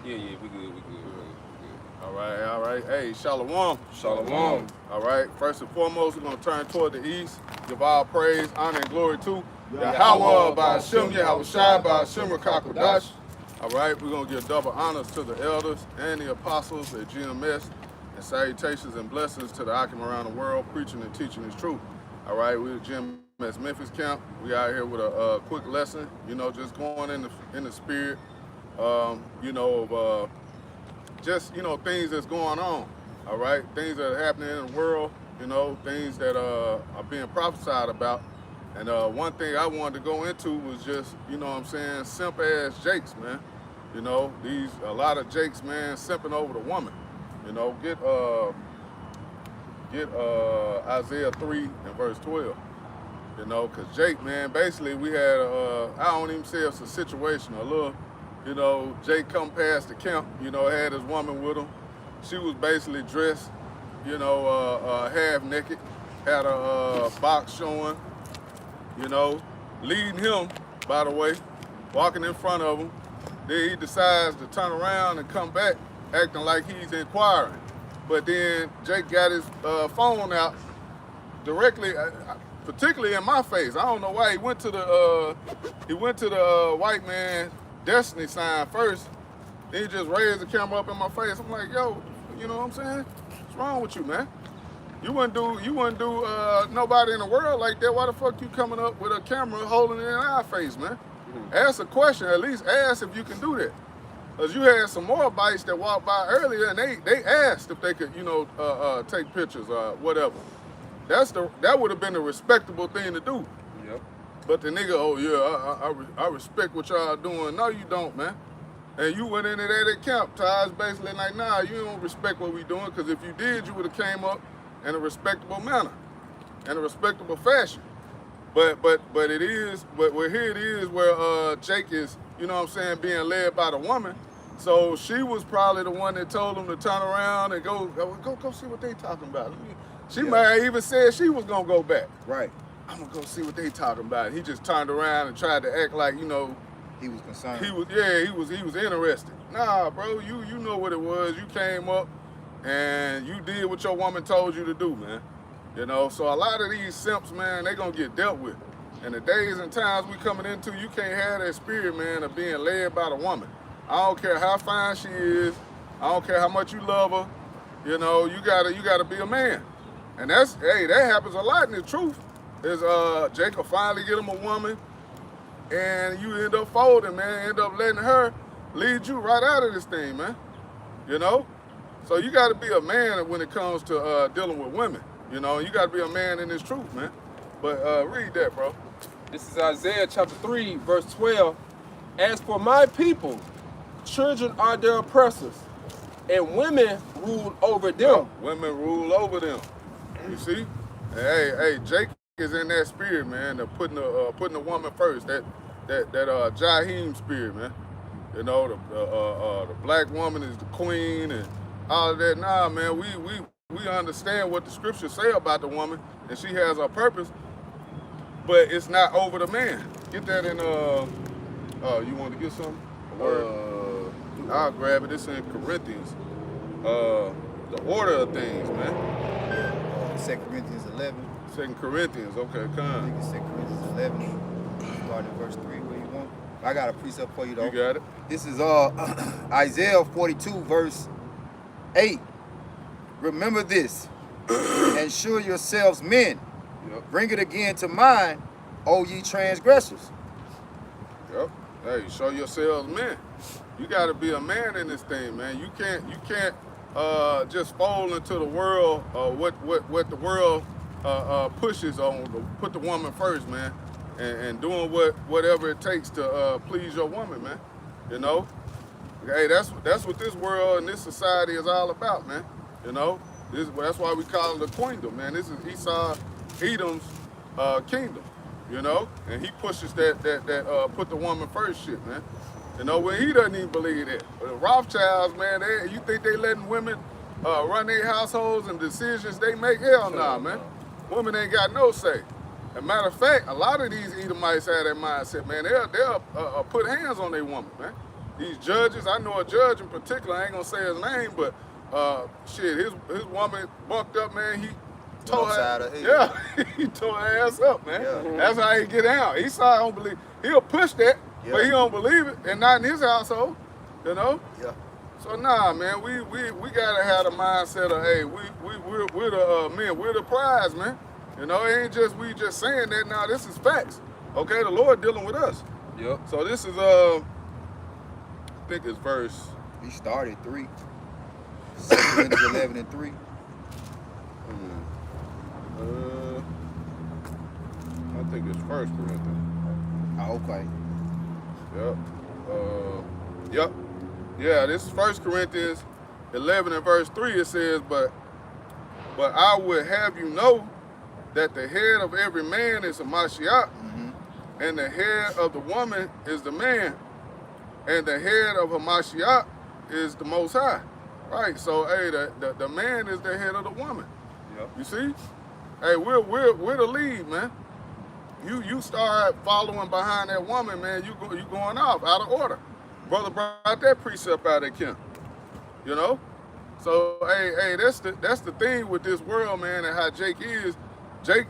Yeah, yeah, we good, we good, bro. All right, all right. Hey, Shalom. Shalom. All right. First and foremost, we're going to turn toward the east. Give all praise, honor, and glory to Yahweh Yahweh by by Hashem, Shem, Yahweh Yahweh Shai Shai by by Hashem, Shem Rakakwadash. Rakakwadash. All right, we're going to give double honors to the elders and the apostles at GMS, and salutations and blessings to the Akim around the world, preaching and teaching His truth. All right, we're at GMS Memphis Camp. We out here with a quick lesson, just going in the spirit, of just things that's going on. All right, things that are happening in the world. Things that are being prophesied about. And one thing I wanted to go into was just what I'm saying, simp ass Jakes, man. These a lot of Jakes, man, simping over the woman. Get Isaiah 3 and verse 12. Because Jake, man, basically we had, I don't even say it's a situation, a little, Jake come past the camp, had his woman with him. She was basically dressed, half naked, had a box showing, leading him, by the way, walking in front of him. Then he decides to turn around and come back, acting like he's inquiring. But then Jake got his phone out directly, particularly in my face. I don't know why he went to the white man destiny sign first. Then he just raised the camera up in my face. I'm like, yo, you know what I'm saying? What's wrong with you, man? You wouldn't do nobody in the world like that. Why the fuck you coming up with a camera holding it in our face, man? Ask a question. At least ask if you can do that. Because you had some more bites that walked by earlier, and they asked if they could, take pictures or whatever. That would have been a respectable thing to do. Yep. But the nigga, oh yeah, I respect what y'all doing. No, you don't, man. And you went in there at camp, Taj, basically like, nah, you don't respect what we doing, because if you did, you would have came up in a respectable manner, in a respectable fashion. But here it is where Jake is, being led by the woman. So she was probably the one that told him to turn around and go see what they talking about. She might have even said she was gonna go back. Right. I'm gonna go see what they talking about. He just turned around and tried to act like, he was concerned. he was interested. Nah, bro, you know what it was. You came up and you did what your woman told you to do, man. So a lot of these simps, man, they gonna get dealt with. And the days and times we coming into, you can't have that spirit, man, of being led by the woman. I don't care how fine she is. I don't care how much you love her. You gotta be a man. And that happens a lot in the truth. Is Jacob finally get him a woman, and you end up folding, man. End up letting her lead you right out of this thing, man. So you got to be a man when it comes to dealing with women. You got to be a man in this truth, man. But read that, bro. This is Isaiah chapter 3, verse 12. As for my people, children are their oppressors, and women rule over them. Women rule over them. You see? Hey, Jake is in that spirit, man. Of putting the woman first. That Jaheim spirit, man. The black woman is the queen and all of that. Nah, man. We understand what the scriptures say about the woman, and she has her purpose, but it's not over the man. Get that in. You want to get something? A word? I'll grab it. It's in Corinthians. The order of things, man. Yeah. 2 Corinthians 11. 2 Corinthians, okay, I come. think it's 2 Corinthians 11. Start at verse 3 where you want. I got a precept for you though. You got it. This is Isaiah 42 verse 8. Remember this, and show yourselves men. Yep. Bring it again to mind, O ye transgressors. Yep. Hey, show yourselves men. You got to be a man in this thing, man. You can't just fall into the world. What the world pushes on. Put the woman first, man, and doing whatever it takes to please your woman, man. Hey, that's what this world and this society is all about, man. That's why we call it a queendom, man. This is Esau, Edom's kingdom, and he pushes that put the woman first shit, man. When he doesn't even believe that. The Rothschilds, man, you think they letting women run their households and decisions they make? Hell nah, man. Women ain't got no say. As a matter of fact, a lot of these Edomites have that mindset, man. They'll put hands on their woman, man. these judges. I know a judge in particular. I ain't gonna say his name, but shit, his woman bucked up, man. He tore upside her. her head. Yeah, he tore her ass up, man. Yeah. That's how he get out. He saw. I don't believe. He'll push that, but Yeah. he don't believe it, and not in his household. You know. Yeah. So nah, man, we gotta have the mindset of, hey, we're the men, we're the prize, man. You know, it ain't just we just saying that. Now this is facts. Okay, the Lord dealing with us. Yep. So this is I think it's verse. He started 3. 2 Corinthians 11 and 3. I think it's First Corinthians. Oh, okay. Yep. Yep. Yeah, this is 1 Corinthians 11 and verse 3. It says, but I would have you know that the head of every man is a Mashiach, and the head of the woman is the man, and the head of a Mashiach is the Most High. Right. So, hey, the man is the head of the woman. Yep. You see? Hey, we're the lead, man. You start following behind that woman, man. You going off out of order. Brother brought that precept out at camp. You know? So hey, that's the thing with this world, man, and how Jake is. Jake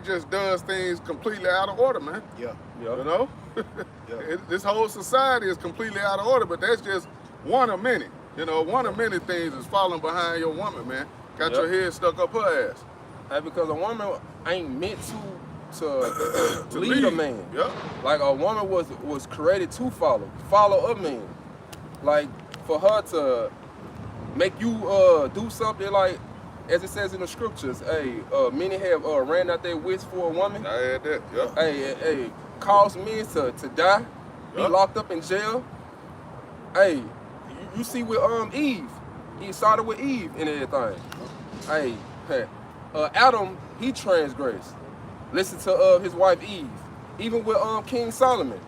just does things completely out of order, man. Yeah. You know? Yeah. This whole society is completely out of order, but that's just one of many. You know, one of many things is following behind your woman, man. Got your head stuck up her ass. Hey, because a woman ain't meant to lead a man. Yep. Like a woman was created to follow a man. Like for her to make you do something like, as it says in the scriptures, hey, many have ran out their wits for a woman. I had that. Yep. Hey, cause men to die, be Yep. locked up in jail. Hey, you see with Eve, he started with Eve and everything. Hey, Adam, he transgressed. Listen to his wife Eve. Even with King Solomon,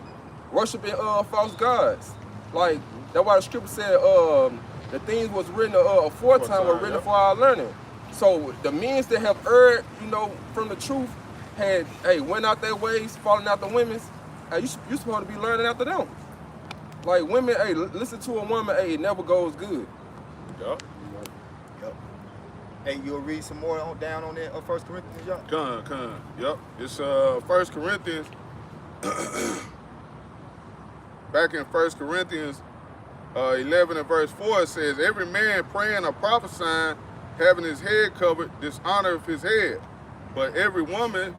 worshiping false gods. Like that's why the scripture said the things was written aforetime were written yep. for our learning. So the men that have erred, from the truth, had went out their ways, falling out the women's. You supposed to be learning after them. Like women, listen to a woman, it never goes good. Yep. Yep. Hey, you'll read some more down on that 1 Corinthians, y'all? Come. Yep. It's 1 Corinthians. Back in 1 Corinthians 11 and verse 4, it says, every man praying or prophesying, having his head covered, dishonoreth his head. But every woman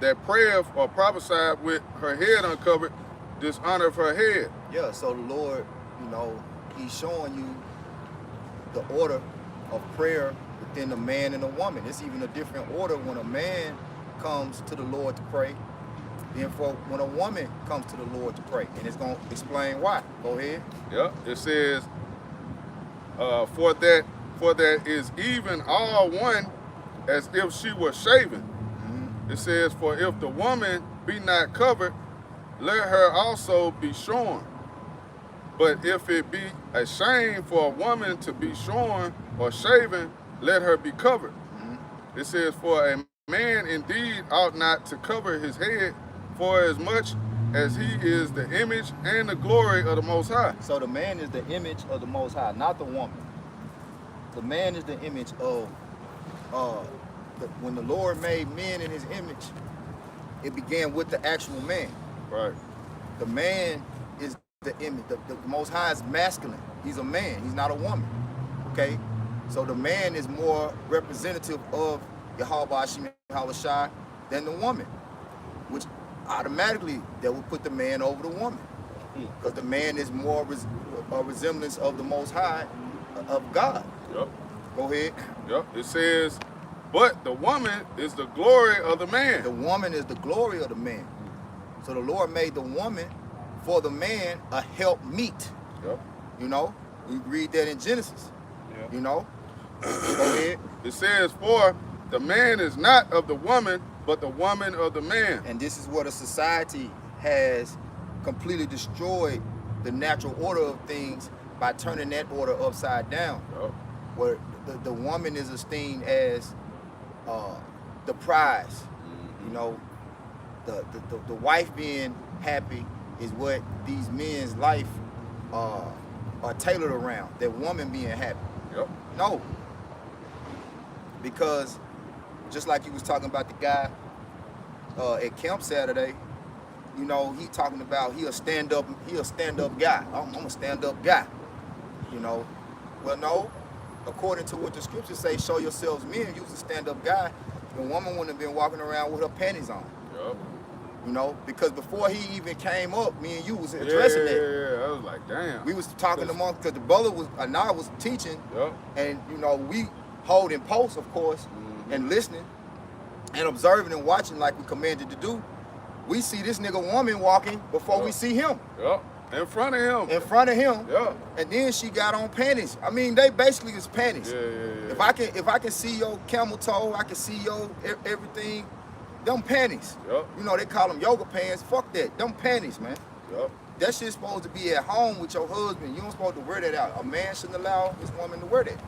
that prayeth or prophesieth with her head uncovered, dishonoreth her head. Yeah, so the Lord, he's showing you the order of prayer within a man and a woman. It's even a different order when a man comes to the Lord to pray than for when a woman comes to the Lord to pray. And it's going to explain why. Go ahead. Yep. It says, for that is even all one as if she were shaven. It says, for if the woman be not covered, let her also be shorn. But if it be a shame for a woman to be shorn or shaven, let her be covered. It says, for a man indeed ought not to cover his head, for as much as he is the image and the glory of the Most High. So the man is the image of the Most High, not the woman. The man is the image of, when the Lord made men in his image, it began with the actual man. Right. The man is the image. The Most High is masculine. He's a man. He's not a woman. Okay? So the man is more representative of Yahweh Hashem Shai than the woman, which automatically that would put the man over the woman, because the man is more a resemblance of the Most High, of God. Yep. Go ahead. Yep. It says, but the woman is the glory of the man. The woman is the glory of the man. So the Lord made the woman for the man a helpmeet. Yep. We read that in Genesis. Yep. Go ahead. It says, for the man is not of the woman, but the woman of the man. And this is where the society has completely destroyed the natural order of things by turning that order upside down. Yep. Where the woman is esteemed as the prize. The wife being happy is what these men's life are tailored around that woman being happy. Yep. No, because just like you was talking about the guy at camp Saturday, you know, he talking about he a stand up guy. I'm a stand up guy. You know, well no, according to what the scriptures say, show yourselves men. You was a stand up guy. The woman wouldn't have been walking around with her panties on. Yep. You know, because before he even came up, me and you was addressing that. Yeah, I was like, damn. We was talking among, because the brother was, Anah was teaching, Yep. and you know, we holding posts, of course, and listening, and observing and watching like we commanded to do. We see this nigga woman walking before we see him. Yep. In front of him. In front of him. Yeah. And then she got on panties. I mean, they basically is panties. Yeah. If I can see your camel toe, I can see your everything. Them panties. Yep. You know, they call them yoga pants. Fuck that. Them panties, man. Yep. That shit's supposed to be at home with your husband. You don't supposed to wear that out. A man shouldn't allow his woman to wear that.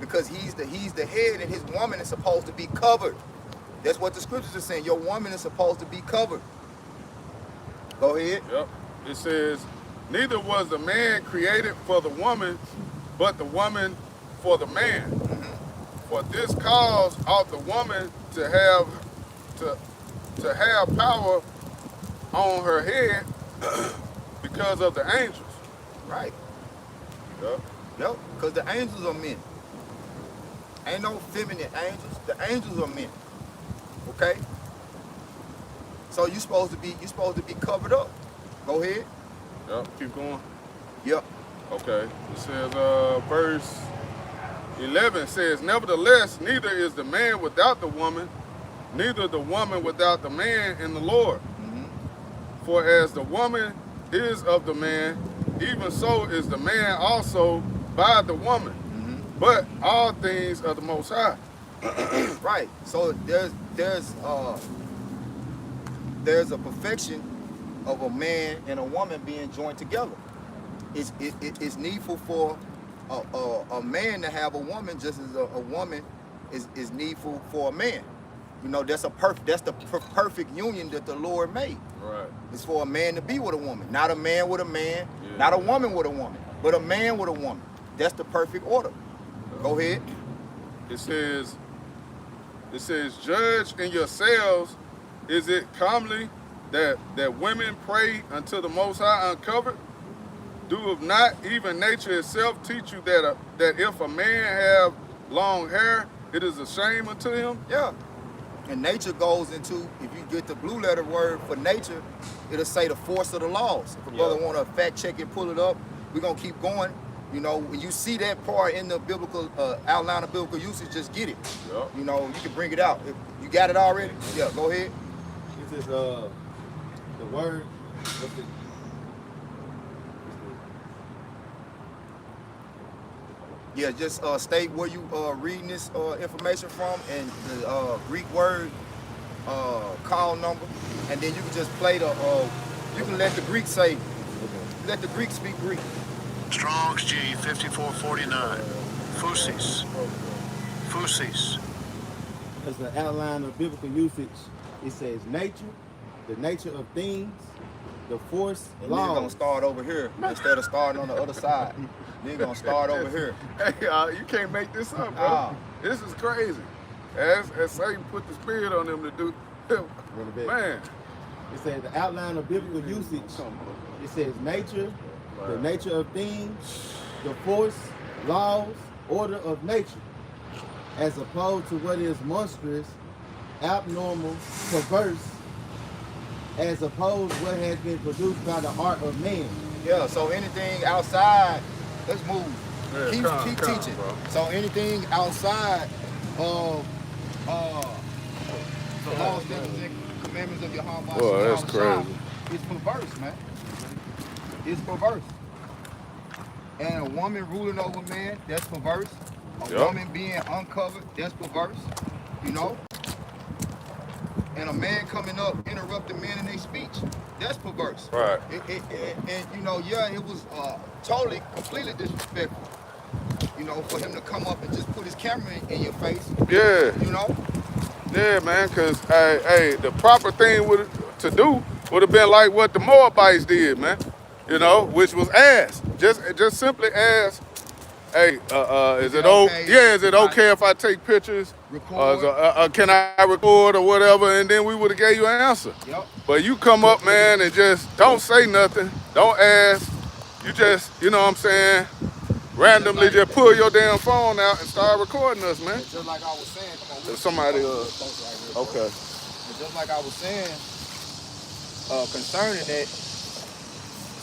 Because he's the head and his woman is supposed to be covered. That's what the scriptures are saying. Your woman is supposed to be covered. Go ahead. Yep. It says, neither was the man created for the woman, but the woman for the man. For this cause ought the woman to have power on her head because of the angels. Right. Yep. Yep. Because the angels are men. Ain't no feminine angels. The angels are men. Okay? So you supposed to be covered up. Go ahead. Yep. Keep going. Yep. Okay. It says, verse 11 says, nevertheless, neither is the man without the woman, neither the woman without the man in the Lord. For as the woman is of the man, even so is the man also by the woman. But all things are the Most High. Right. So there's a perfection of a man and a woman being joined together. It's needful for a man to have a woman, just as a woman is needful for a man. You know, that's the perfect union that the Lord made. Right. It's for a man to be with a woman, not a man with a man, not a woman with a woman, but a man with a woman. That's the perfect order. Go ahead. It says, judge in yourselves, is it commonly that women pray unto the Most High uncovered? Doeth not even nature itself teach you that if a man have long hair, it is a shame unto him? Yeah. And nature goes into, if you get the blue letter word for nature, it'll say the force of the laws. If a brother want to fact check it, pull it up, we're going to keep going. You know, when you see that part in the biblical outline of biblical usage, just get it. Yep. You know, you can bring it out. If you got it already? Yeah, go ahead. This is the word. Yeah, just state where you reading this information from and the Greek word call number, and then you can just play the. You can let the Greek say. Let the Greek speak Greek. Strong's G 5449. Phusis. As the outline of biblical usage, it says nature, the nature of things, the force, And then you're gonna laws. start over here instead of starting on the other side. Then you're gonna start over here. Hey, you can't make this up, bro. Nah. This is crazy. As Satan put the spirit on them to do, man. It says the outline of biblical usage. It says nature, the nature of things, the force, laws, order of nature, as opposed to what is monstrous, abnormal, perverse, as opposed to what has been produced by the art of man. Yeah. So anything outside, let's move. Yeah, keep come, teaching. bro. So anything outside of the laws, statutes, and commandments of Yahweh, Boy, that's crazy. It's perverse, man. It's perverse. And a woman ruling over a man, that's perverse. A Yep. woman being uncovered, that's perverse. You know? And a man coming up interrupting men in their speech, that's perverse. Right. And you know, yeah, it was totally, completely disrespectful. You know, for him to come up and just put his camera in your face. Yeah. You know? Yeah, man, because, hey, the proper thing to do would have been like what the Moabites did, man. you know, which was ask. Just simply ask, hey, is it okay? Yeah, is it okay if I take pictures? Record. Can I record or whatever? And then we would have gave you an answer. Yep. But you come up, man, and just don't say nothing. Don't ask. You just, you know what I'm saying, randomly just pull your damn phone out and start recording us, man. Just like I was saying, come on, Somebody, But okay. just like I was saying, concerning that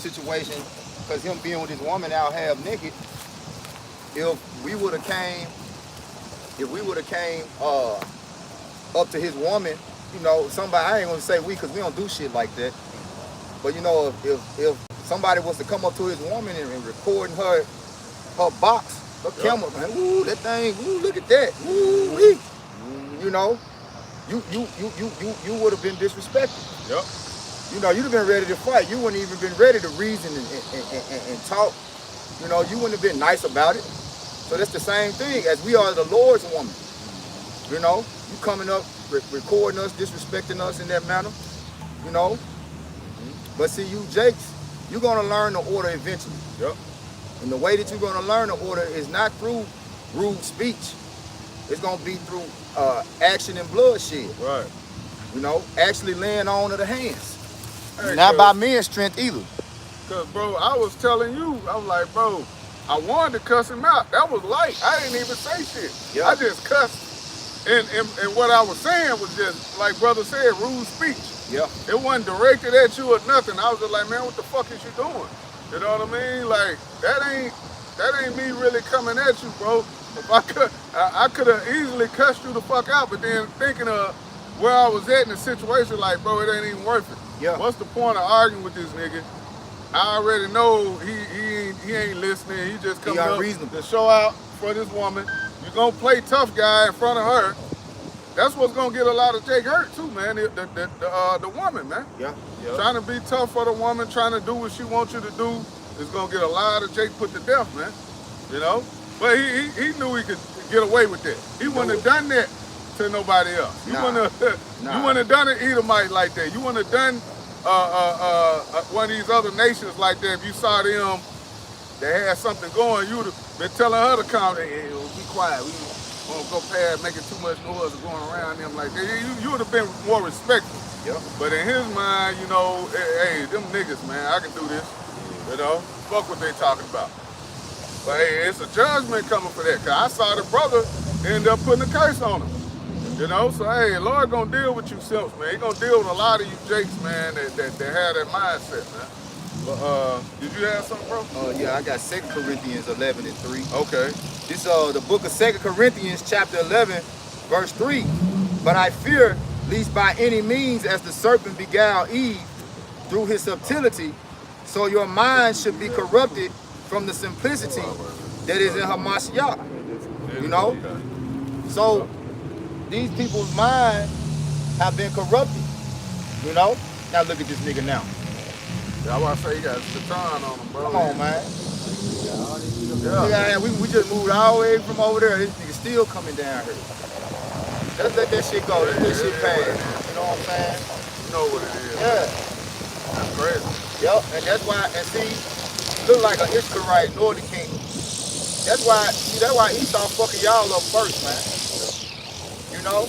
situation, because him being with his woman out half naked, if we would have came up to his woman, you know, somebody, I ain't gonna say we, because we don't do shit like that. But you know, if somebody was to come up to his woman and recording her box, her camera, man, ooh, that thing, ooh, look at that, ooh, wee. You know, you would have been disrespected. Yep. You know, you'd have been ready to fight. You wouldn't even been ready to reason and talk. You know, you wouldn't have been nice about it. So that's the same thing as we are the Lord's woman. You know, you coming up, recording us, disrespecting us in that manner. You know, but see, you Jakes, you're gonna learn the order eventually. Yep. And the way that you're gonna learn the order is not through rude speech. It's gonna be through action and bloodshed. Right. You know, actually laying on to the hands. Hey, Not by men's strength either. Cause bro, I was telling you, I was like, bro, I wanted to cuss him out. That was light. I didn't even say shit. Yeah. I just cussed. And what I was saying was just, like brother said, rude speech. Yeah. It wasn't directed at you or nothing. I was just like, man, what the fuck is you doing? You know what I mean? Like, that ain't me really coming at you, bro. If I could have easily cussed you the fuck out, but then thinking of where I was at in the situation, like, bro, it ain't even worth it. Yeah. What's the point of arguing with this nigga? I already know he ain't listening. He just coming up unreasonable. to show out for this woman. You're gonna play tough guy in front of her. That's what's gonna get a lot of Jake hurt too, man. The woman, man. Yeah. Trying to be tough for the woman, trying to do what she wants you to do, is gonna get a lot of Jake put to death, man. You know? But he knew he could get away with that. He wouldn't have done that to nobody else. You wouldn't have done it Edomite like that. You wouldn't have done one of these other nations like that. If you saw them, they had something going, you would have been telling her to calm down. Hey, be quiet. We won't go past making too much noise or going around them like that. You would have been more respectful. Yeah. But in his mind, you know, hey, them niggas, man, I can do this. You know, fuck what they talking about. But hey, it's a judgment coming for that. Cause I saw the brother end up putting a curse on him. You know, so hey, Lord gonna deal with you simps, man. He gonna deal with a lot of you jakes, man, that have that mindset, man. But did you have something, bro? Yeah, I got 2 Corinthians 11:3. Okay. This the book of 2 Corinthians chapter 11, verse 3. But I fear, lest by any means as the serpent beguiled Eve through his subtlety, so your mind should be corrupted from the simplicity that is in Hamashiach. You know? So these people's minds have been corrupted. You know? Now look at this nigga now. Yeah, I want to say he got a baton on him, bro. Come on, man. Yeah. Yeah, we just moved all the way from over there. This nigga still coming down here. Let's let that shit go. Let that shit pass. You know what I'm saying? You know what it is. Yeah. That's crazy. Yep. And that's why, and see, look like an Ishkarite, Northern Kingdom. That's why Esau fucking y'all up first, man. You know?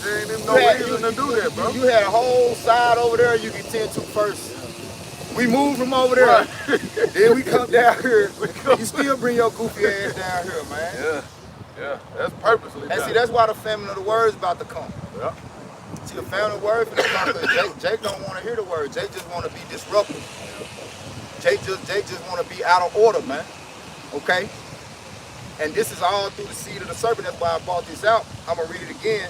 There ain't even no reason to do that, bro. You had a whole side over there you can tend to first. We moved from over there. Right. Then we come down here. You still bring your goofy ass down here, man. Yeah. That's purposely. And see, that's why the famine of the word is about to come. Yeah. See, the famine of the word is about to come. Jake don't want to hear the word. Jake just want to be disruptive. Jake just want to be out of order, man. Okay? And this is all through the seed of the serpent. That's why I brought this out. I'm going to read it again.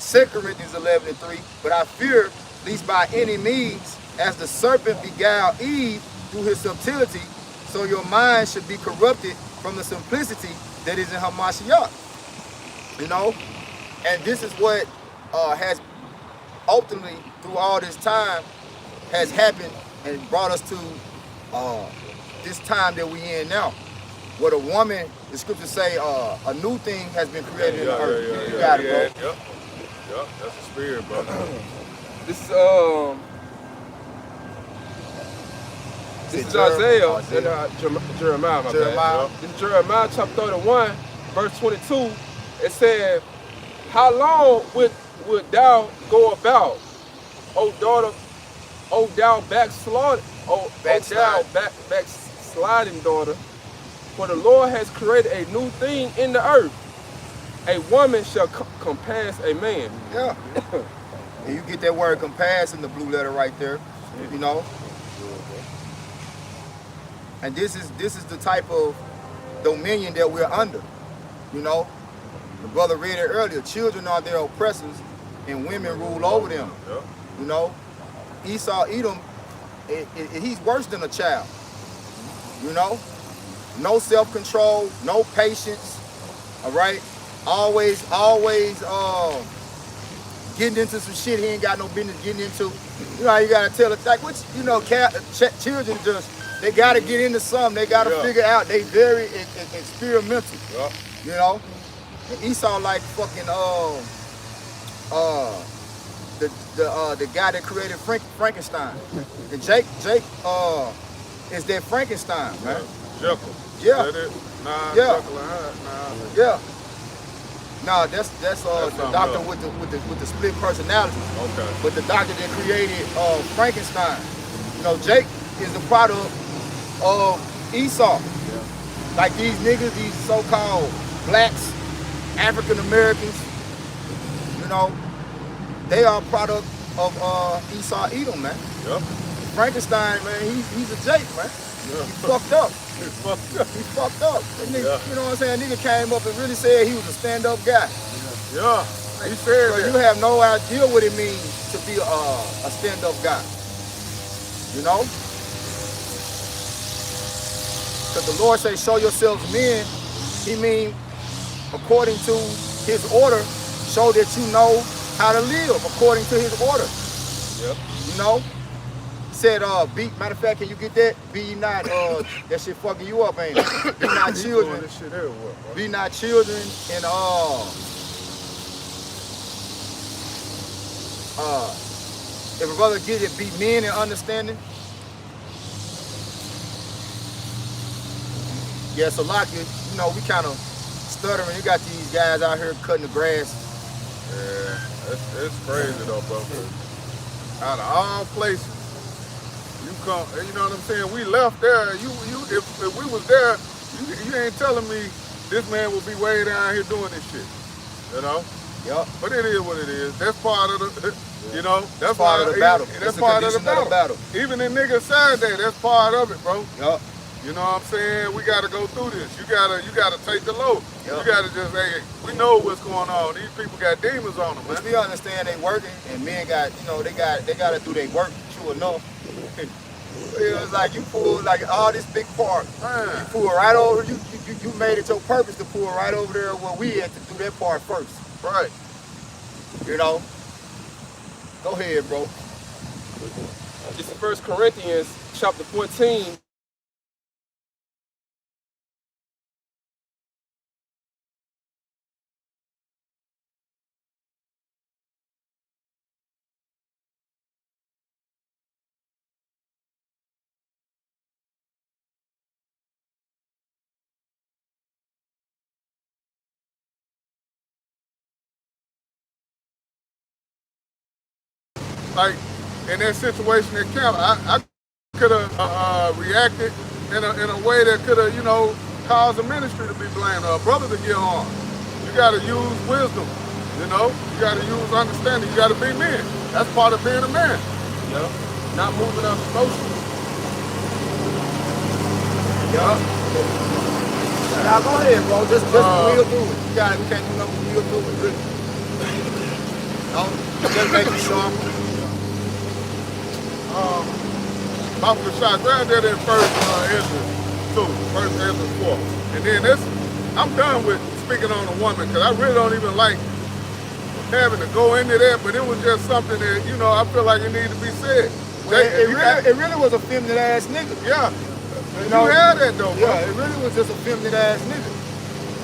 2 Corinthians 11:3. But I fear, lest by any means, as the serpent beguiled Eve through his subtlety, so your mind should be corrupted from the simplicity that is in Hamashiach. You know? And this is what has ultimately, through all this time, has happened and brought us to this time that we in now. Where the woman, the scriptures say, a new thing has been created in the earth. You got it, bro. Yep, that's the spirit, bro. This is This Is is it Isaiah Isaiah? and Jeremiah, my Jeremiah. bad. This is Jeremiah chapter 31, verse 22. It said, how long would thou go about, O daughter, O thou backsliding, O thou backsliding daughter? For the Lord has created a new thing in the earth. A woman shall compass a man. Yeah. And you get that word compass in the blue letter right there, you know. And this is the type of dominion that we're under, you know. The brother read it earlier. Children are their oppressors, and women rule over them. Yep. You know, Esau, Edom, he's worse than a child. You know, no self-control, no patience. All right, always getting into some shit he ain't got no business getting into. You know how you gotta tell it like what you know, children just they gotta get into something. They gotta figure out. They very experimental. Yep. You know, and Esau like fucking the guy that created Frankenstein. And Jake is that Frankenstein, man. Jekyll. Yeah. That it? Nah, Yeah. Jekyll and Hyde. Nah. Yeah. No, that's the something doctor else. with the split personality. Okay. But the doctor that created Frankenstein. You know, Jake is the product of Esau. Like these niggas, these so-called blacks, African Americans, you know, they are a product of Esau Edom, man. Yep. Frankenstein, man, he's a Jake, man. Yeah. He fucked up. It's fucked up. He fucked up. That nigga, Yeah. you know what I'm saying? Nigga came up and really said he was a stand-up guy. Yeah. He said So that. you have no idea what it means to be a stand-up guy. You know? Because the Lord say, show yourselves men. He mean, according to his order, show that you know how to live according to his order. Yep. You know? Said, matter of fact, can you get that? Be ye not, that shit fucking you up, ain't it? Be not He children. doing this shit everywhere, bro. Be not children and if a brother get it, be men in understanding. Yeah, so like it, you know, we kind of stuttering. You got these guys out here cutting the grass. Yeah, it's crazy though, bro. Out of all places, you come, you know what I'm saying? We left there. If we was there, you ain't telling me this man will be way down here doing this shit. You know? Yup. But it is what it is. That's part of the, you know, that's part of the battle. That's That's the part of the condition of the battle. Even in nigga Saturday, that's part of it, bro. Yup. You know what I'm saying? We gotta go through this. You gotta take the load. Yep. You gotta just, hey, we know what's going on. These people got demons on them, Which man. we understand they working and men got, you know, they gotta do their work, true enough. It was like you pulled like all this big part. Man. You pull right over, you made it your purpose to pull right over there where we had to do that part first. Right. You know? Go ahead, bro. This is 1 Corinthians chapter 14. Like in that situation at camp, I could have reacted in a way that could have, you know, caused the ministry to be blamed or a brother to get harmed. You got to use wisdom, you know. You got to use understanding. You got to be men. That's part of being a man. You know? Not moving up emotions. Yeah. Now go ahead, bro. Just we'll do it. We can't do nothing. We'll do it. Really. No, just make it sharp. Mouth of the shot, grab that in first Ezra 2, first Ezra 4. And then I'm done with speaking on a woman because I really don't even like having to go into that, but it was just something that, you know, I feel like it needed to be said. Well, it really was a feminine ass nigga. Yeah. You know, you had that though, bro. Yeah, it really was just a feminine ass nigga.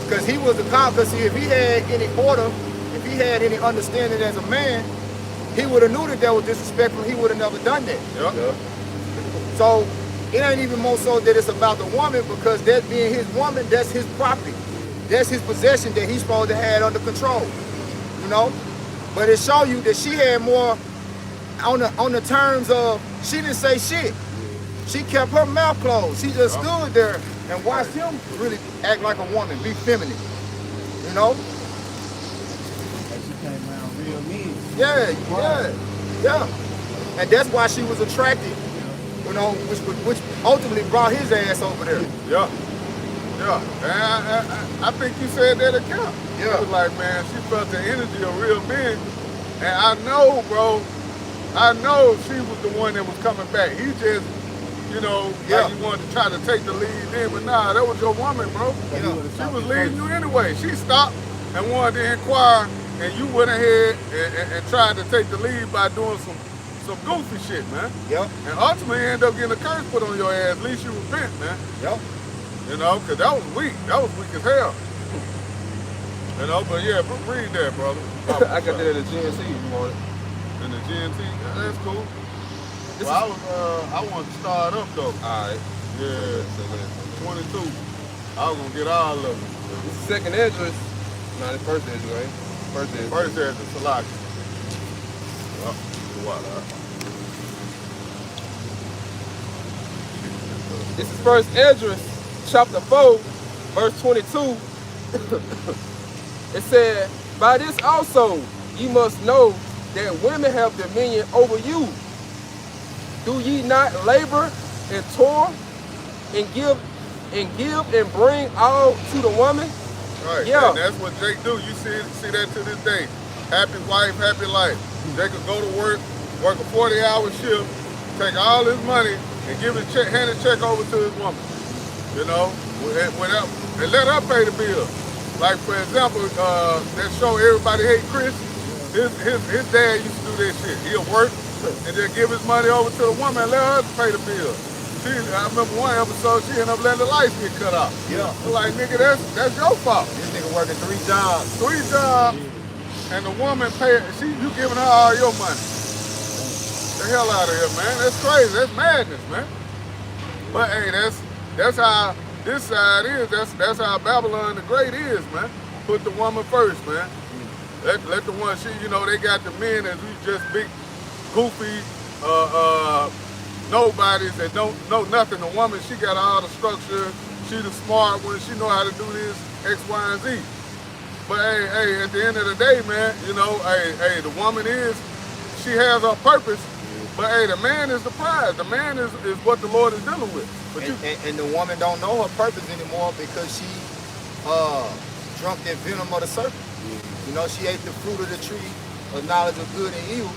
Because he was the cop. Because if he had any order, if he had any understanding as a man, he would have knew that was disrespectful. He would have never done that. Yeah. So it ain't even more so that it's about the woman, because that being his woman, that's his property. That's his possession that he's supposed to have under control. You know? But it show you that she had more on the terms of, she didn't say shit. She kept her mouth closed. She just stood there and watched him really act like a woman, be feminine. You know? And she came around real mean. Yeah. And that's why she was attracted, you know, which ultimately brought his ass over there. Yeah. And I think you said that account. Yeah. It was like, man, she felt the energy of real men. And I know, bro, she was the one that was coming back. He just, you know, like he wanted to try to take the lead in, but nah, that was your woman, bro. She was leading you anyway. She stopped and wanted to inquire, and you went ahead and tried to take the lead by doing some goofy shit, man. Yep. And ultimately you end up getting a curse put on your ass. At least you repent, man. Yep. You know, because that was weak. That was weak as hell. You know, but yeah, read that, brother. I got that at the GNC if you want it. In the GNT, that's cool. Well, I want to start up though. Alright. Yeah, 22. I was gonna get all of them. This is second address. Nah, this first address, right? First address. First there's the Salaki. Oh, what? This is first address, chapter 4, verse 22. It said, by this also ye must know that women have dominion over you. Do ye not labor and toil and give and bring all to the woman? Right, Yeah. and that's what Jake do. You see that to this day. Happy wife, happy life. Jake could go to work a 40-hour shift, take all his money, and hand a check over to his woman. You know, and let her pay the bill. Like for example, that show Everybody Hate Chris. His dad used to do that shit. He'll work and then give his money over to the woman and let her pay the bill. I remember one episode, she ended up letting the lights get cut off. Yeah. I'm like, nigga, that's your fault. This nigga working 3 jobs. 3 jobs, and the woman you giving her all your money. The hell out of here, man. That's crazy. That's madness, man. But hey, that's how this side is. That's how Babylon the Great is, man. Put the woman first, man. Let the one, they got the men as we just big, goofy, nobodies that don't know nothing. The woman, she got all the structure. She the smart one. She know how to do this, X, Y, and Z. But hey, at the end of the day, man, the woman she has her purpose. But hey, the man is the prize. The man is what the Lord is dealing with. But and the woman don't know her purpose anymore because she drunk that venom of the serpent. You know, she ate the fruit of the tree of knowledge of good and evil,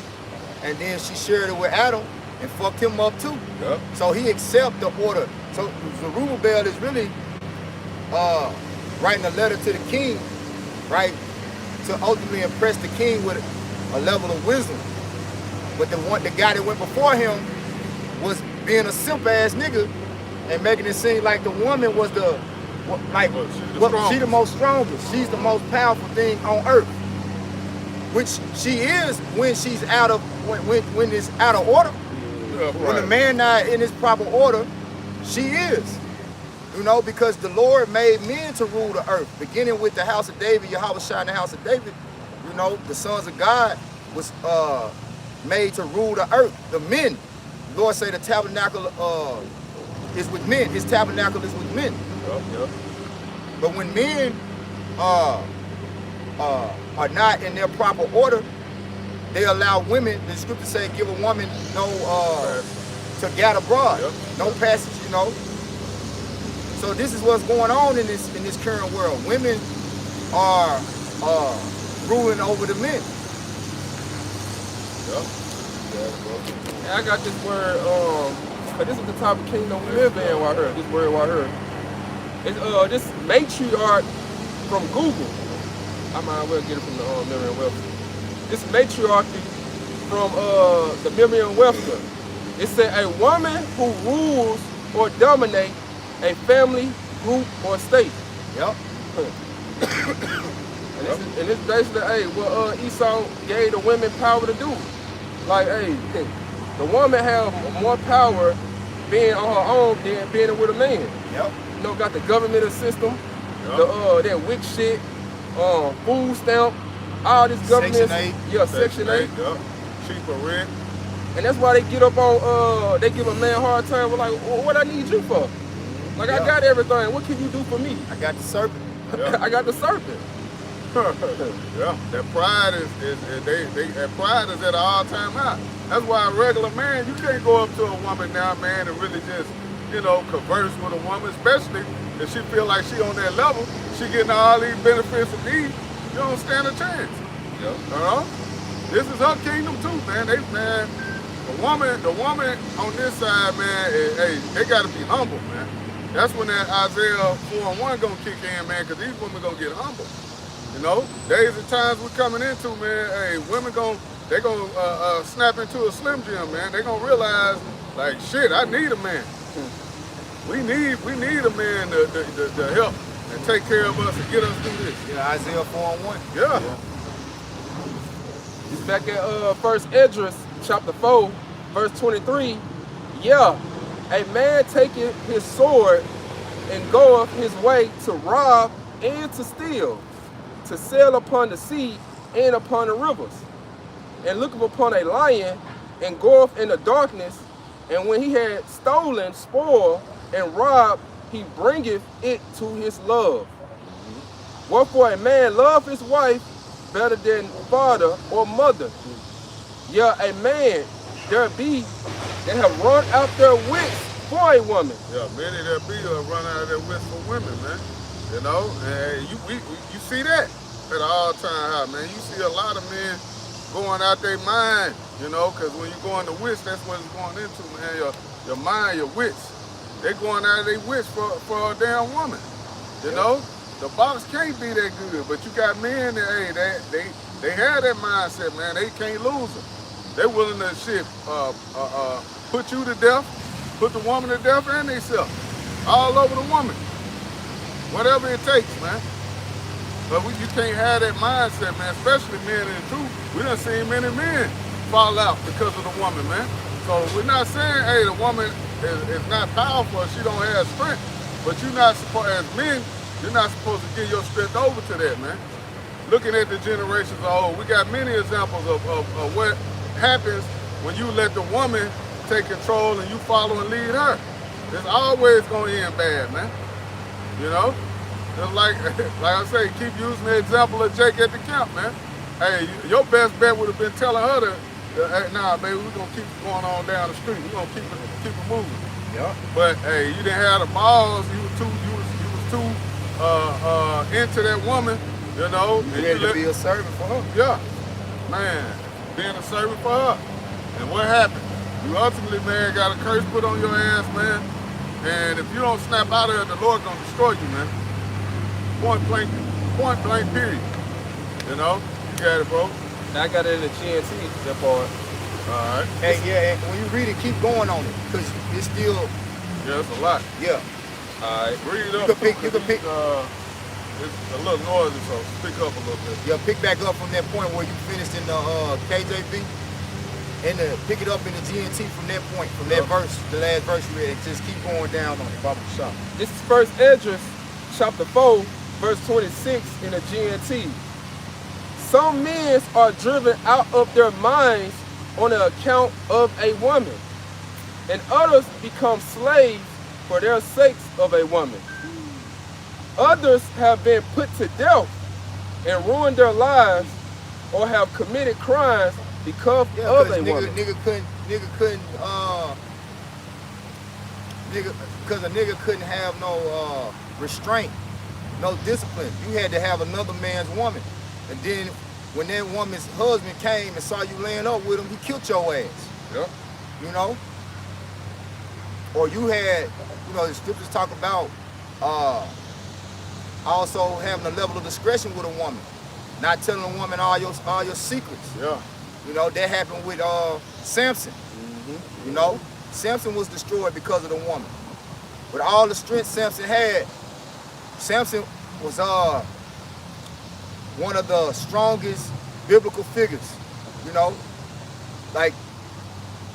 and then she shared it with Adam and fucked him up too. Yep. So he accepted the order. So Zerubbabel is really writing a letter to the king, right, to ultimately impress the king with a level of wisdom. But the guy that went before him was being a simp ass nigga and making it seem like the woman was she the most strongest. She's the most powerful thing on earth. Which she is when she's out of when it's out of order. Yeah, right. When the man not in his proper order, she is. You know, because the Lord made men to rule the earth, beginning with the house of David, Yahweh Shai in the house of David. You know, the sons of God was made to rule the earth. The men, the Lord say the tabernacle is with men. His tabernacle is with men. Yep. But when men are not in their proper order, they allow women, the scripture say, give a woman to gather abroad, no passage, you know. So this is what's going on in this current world. Women are ruling over the men. And I got this word, this is the type of kingdom we live in right here. This word right here. It's this matriarch from Google. I might as well get it from the Merriam-Webster. This matriarchy from the Merriam-Webster. It said a woman who rules or dominates a family, group, or state. Yep. And it's basically, what Esau gave the women power to do. Like, the woman have more power being on her own than being with a man. Yep. You know, got the governmental system, Yup. that WIC shit, food stamp, all this government. Section 8. Yeah, Section 8. Yup. Cheaper rent. And that's why they get up on, they give a man a hard time. We're like, well, what I need you for? Like, I got everything. What can you do for me? I got the serpent. Yeah. I got the serpent. Yeah, that pride that pride is at an all-time high. That's why a regular man, you can't go up to a woman now, man, and really just, converse with a woman, especially if she feel like she on that level, she getting all these benefits and needs, you don't stand a chance. Yeah. This is her kingdom too, man. The woman on this side, man, they gotta be humble, man. That's when that Isaiah 4:1 gonna kick in, man, because these women gonna get humble. Days and times we're coming into, man, hey, women they gonna snap into a Slim Jim, man. They gonna realize, like, shit, I need a man. We need a man to help and take care of us and get us through this. Yeah, Isaiah 4:1. Yeah. It's back at 1 Esdras, chapter 4, verse 23. Yeah, a man taketh his sword and goeth his way to rob and to steal, to sail upon the sea and upon the rivers, and looketh upon a lion and goeth in the darkness, and when he had stolen spoil and robbed, he bringeth it to his love. Wherefore a man love his wife better than father or mother. Yeah, a man there be that have run out their wits for a woman. Yeah, many there be run out of their wits for women, man. And you see that at an all-time high, man. You see a lot of men going out their mind, because when you go into wits, that's what it's going into, man. Your mind, your wits. They going out of their wits for a damn woman. The box can't be that good, but you got men that they have that mindset, man. They can't lose them. They're willing to put you to death, put the woman to death and themselves, all over the woman, whatever it takes, man. But you can't have that mindset, man. Especially men in the truth. We done seen many men fall out because of the woman, man. So we're not saying, hey, the woman is not powerful, she don't have strength, but you're not supposed, as men, you're not supposed to give your strength over to that, man. Looking at the generations of old, we got many examples of what happens when you let the woman take control and you follow and lead her. It's always going to end bad, man. Just like I say, keep using the example of Jake at the camp, man. Hey, your best bet would have been telling her to, hey, nah, baby, we're going to keep going on down the street. We're going to keep it moving. Yeah. But, hey, you didn't have the balls. You was too into that woman, You had to be a servant for her. Yeah, man, being a servant for her. And what happened? You ultimately, man, got a curse put on your ass, man. And if you don't snap out of it, the Lord gonna destroy you, man. Point blank, period. You got it, bro. I got it in the GNT, that part. All right. And yeah, and when you read it, keep going on it, because it's still, Yeah, it's a lot. yeah. All right. Read it up. You can pick. It's a little noisy, so speak up a little bit. Yeah, pick back up from that point where you finished in the KJV, and pick it up in the GNT from that point, from that verse, the last verse you read, and just keep going down on it, Baba Shah. This is 1 Esdras, chapter 4, verse 26 in the GNT. Some men are driven out of their minds on the account of a woman, and others become slaves for their sakes of a woman. Others have been put to death and ruined their lives, or have committed crimes because of a woman. Because a nigga couldn't have no restraint, no discipline. You had to have another man's woman. And then when that woman's husband came and saw you laying up with him, he killed your ass. Yeah. Or you had, the scriptures talk about also having a level of discretion with a woman, not telling a woman all your secrets. Yeah. That happened with Samson. Samson was destroyed because of the woman. With all the strength Samson had, Samson was one of the strongest biblical figures. Like,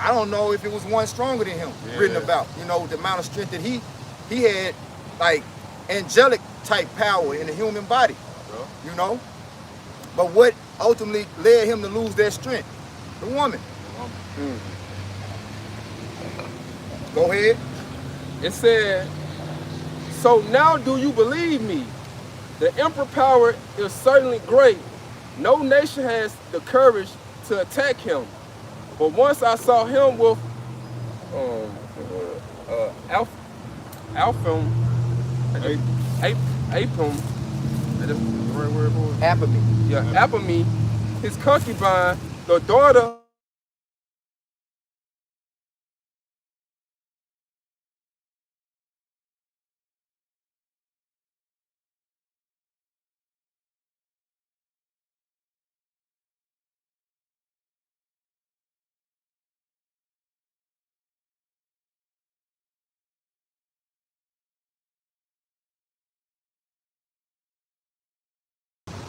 I don't know if it was one stronger than him written about. You know, the amount of strength that he had, like angelic type power in the human body. You know, but what ultimately led him to lose that strength? The woman. Go ahead. It said, so now do you believe me? The emperor power is certainly great. No nation has the courage to attack him. But once I saw him with Apam, that's the right word for it? Apame. Yeah, Apame, his concubine, the daughter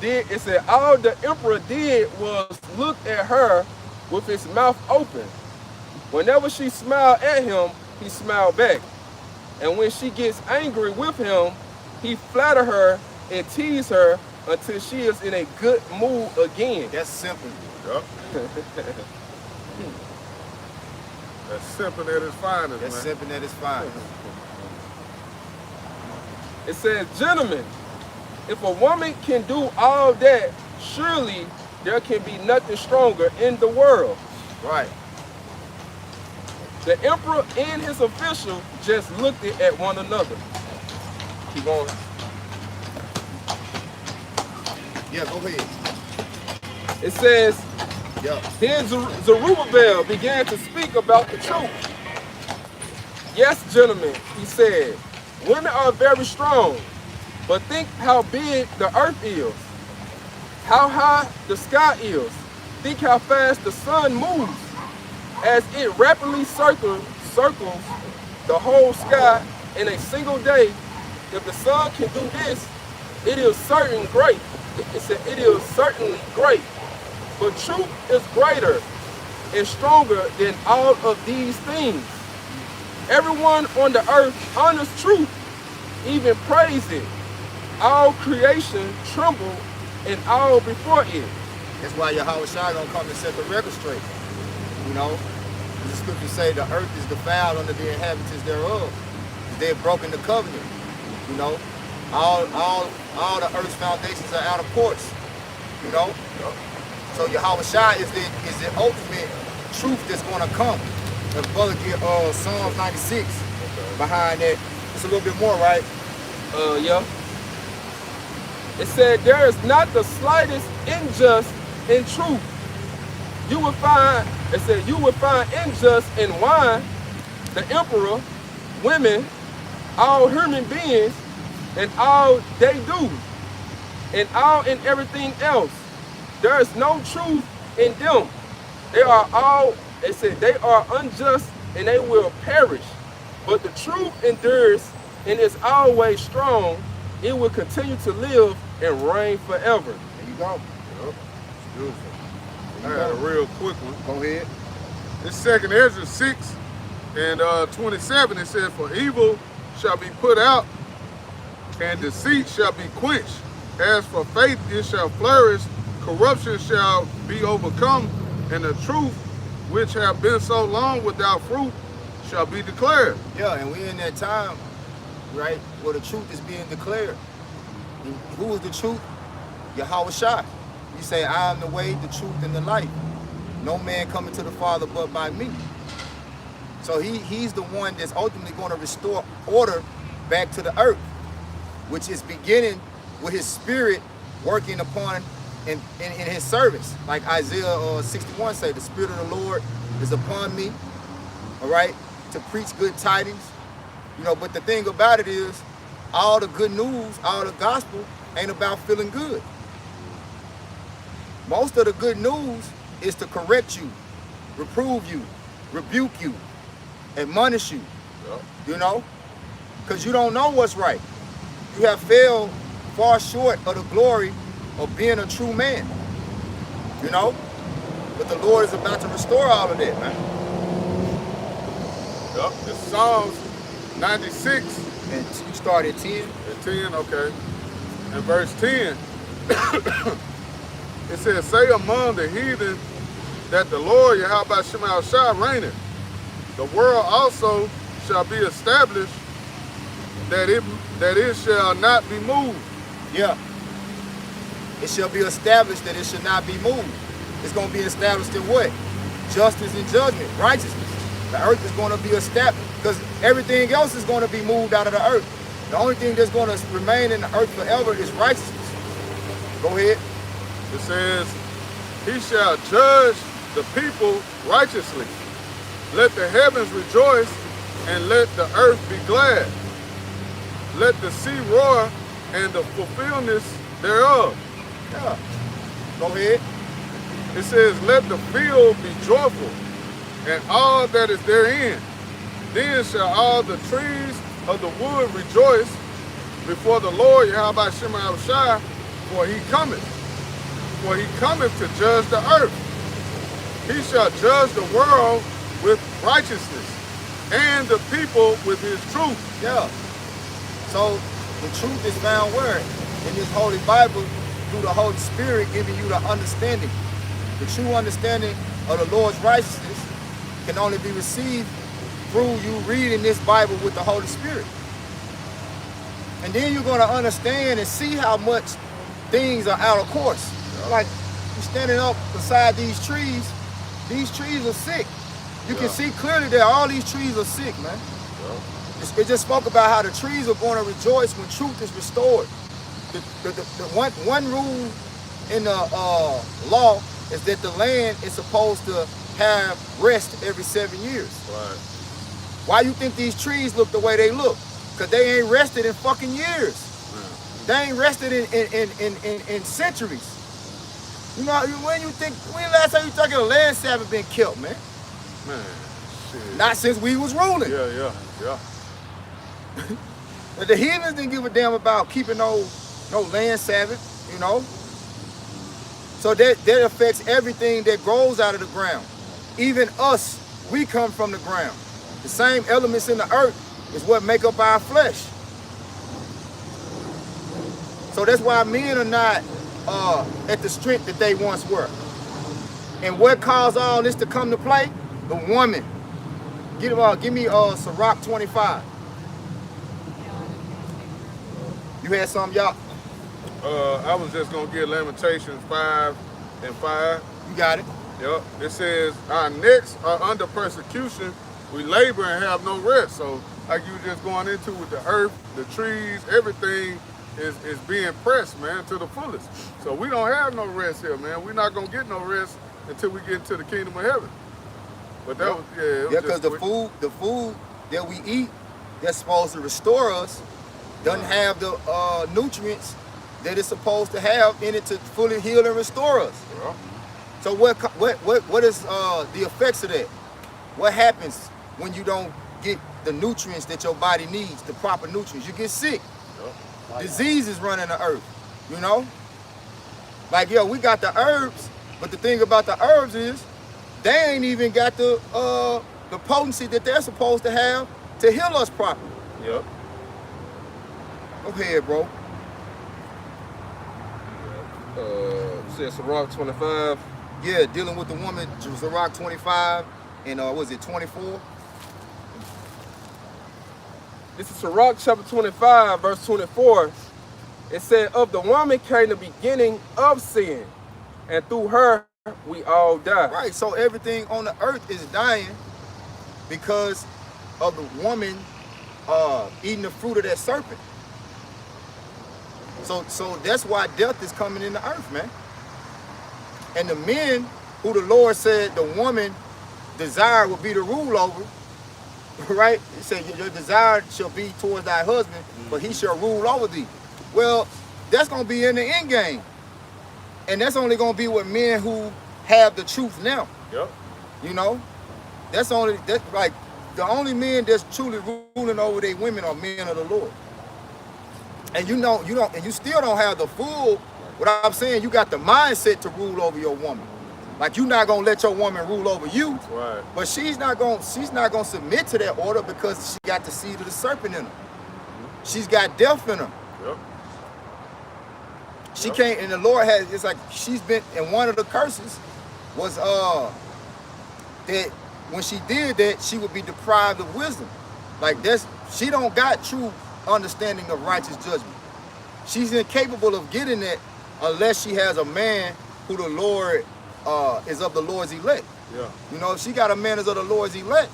did, it said, all the emperor did was look at her with his mouth open. Whenever she smiled at him, he smiled back. And when she gets angry with him, he flatter her and tease her until she is in a good mood again. That's simple. Yup. That's simple at its finest, That's man. simple at its finest. It says, gentlemen, if a woman can do all that, surely there can be nothing stronger in the world. Right. The emperor and his official just looked at one another. Keep going. Yeah, go ahead. It says, Yeah. then Zerubbabel began to speak about the truth. Yes, gentlemen, he said, women are very strong, but think how big the earth is, how high the sky is. Think how fast the sun moves as it rapidly circles the whole sky in a single day. If the sun can do this, it is certain great. It said it is certainly great. But truth is greater and stronger than all of these things. Everyone on the earth honors truth, even praise it. All creation tremble and all before it. That's why Yahweh Shai gonna come and set the record straight. You know, the scriptures say the earth is defiled under the inhabitants thereof. They've broken the covenant. You know, all the earth's foundations are out of course. You know, so Yahweh Shai is the ultimate truth that's gonna come. The brother get Psalms 96 behind that. It's a little bit more, right? Yeah. It said there is not the slightest injustice in truth. You will find, it said you will find injustice in wine, the emperor, women, all human beings, and all they do, and all in everything else. There is no truth in them. They are all, it said they are unjust and they will perish. But the truth endures and is always strong. It will continue to live and reign forever. There you go. Yup. Beautiful. I got a real quick one. Go ahead. This second Ezra 6 and 27, it says, for evil shall be put out, and deceit shall be quenched. As for faith, it shall flourish, corruption shall be overcome, and the truth, which have been so long without fruit, shall be declared. Yeah, and we're in that time, right, where the truth is being declared. And who is the truth? Yahweh Shai. You say, I am the way, the truth, and the life. No man coming to the Father but by me. So he's the one that's ultimately going to restore order back to the earth, which is beginning with his spirit working upon in his service. Like Isaiah 61 say, the spirit of the Lord is upon me, all right, to preach good tidings. You know, but the thing about it is, all the good news, all the gospel ain't about feeling good. Most of the good news is to correct you, reprove you, rebuke you, admonish you, you know, because you don't know what's right. You have failed far short of the glory of being a true man, you know, but the Lord is about to restore all of that, man. Yup. It's Psalms 96 And you start at 10. and 10, okay. And verse 10, it says, say among the heathen that the Lord Yahweh Shema Shah reigneth. The world also shall be established, that it shall not be moved. Yeah. It shall be established that it should not be moved. It's going to be established in what? Justice and judgment, righteousness. The earth is going to be established because everything else is going to be moved out of the earth. The only thing that's going to remain in the earth forever is righteousness. Go ahead. It says, he shall judge the people righteously. Let the heavens rejoice and let the earth be glad. Let the sea roar and the fulfillment thereof. Yeah. Go ahead. It says, let the field be joyful and all that is therein. Then shall all the trees of the wood rejoice before the Lord Yahweh Shema Shai, for he cometh. For he cometh to judge the earth. He shall judge the world with righteousness and the people with his truth. Yeah. So the truth is found where? In this Holy Bible, through the Holy Spirit giving you the understanding. The true understanding of the Lord's righteousness can only be received through you reading this Bible with the Holy Spirit. And then you're going to understand and see how much things are out of course. Like you're standing up beside these trees are sick. You can see clearly that all these trees are sick, man. It just spoke about how the trees are going to rejoice when truth is restored. The one rule in the law is that the land is supposed to have rest every 7 years. Right. Why you think these trees look the way they look? Because they ain't rested in fucking years. They ain't rested in centuries. You know, when last time you talking a land sabbath been killed, man? Man, shit. Not since we was ruling. Yeah. But the heathens didn't give a damn about keeping no land sabbath, you know. So that affects everything that grows out of the ground. Even us, we come from the ground. The same elements in the earth is what make up our flesh. So that's why men are not at the strength that they once were. And what caused all this to come to play? The woman. Give me Sirach 25. You had something, y'all? I was just gonna get Lamentations 5 and 5. You got it. Yep. It says, our necks are under persecution. We labor and have no rest. So like you were just going into with the earth, the trees, everything is being pressed, man, to the fullest. So we don't have no rest here, man. We're not gonna get no rest until we get into the kingdom of heaven. But that was, because the food that we eat that's supposed to restore us doesn't have the nutrients that it's supposed to have in it to fully heal and restore us. Yeah. So what is the effects of that? What happens when you don't get the nutrients that your body needs, the proper nutrients? You get sick. Yeah. Diseases run in the earth, you know? Like, we got the herbs, but the thing about the herbs is they ain't even got the potency that they're supposed to have to heal us properly. Yep. Go ahead, bro. Says Sirach 25. Yeah, dealing with the woman, Sirach 25 and was it 24? This is Sirach chapter 25, verse 24. It said, of the woman came the beginning of sin, and through her we all die. Right, so everything on the earth is dying because of the woman eating the fruit of that serpent. So that's why death is coming in the earth, man. And the men who the Lord said the woman desire will be to rule over, right? He said your desire shall be towards thy husband, but he shall rule over thee. Well, that's going to be in the end game. And that's only going to be with men who have the truth now. Yep. You know? That's like the only men that's truly ruling over their women are men of the Lord. And you still don't have the full, what I'm saying, you got the mindset to rule over your woman. Like you're not gonna let your woman rule over you. Right. But she's not gonna submit to that order because she got the seed of the serpent in her. She's got death in her. Yep. She can't, and the Lord it's like she's been, and one of the curses was that when she did that, she would be deprived of wisdom. Like she don't got true understanding of righteous judgment. She's incapable of getting that unless she has a man who the Lord is of the Lord's elect. Yeah. You know, if she got a man as of the Lord's elect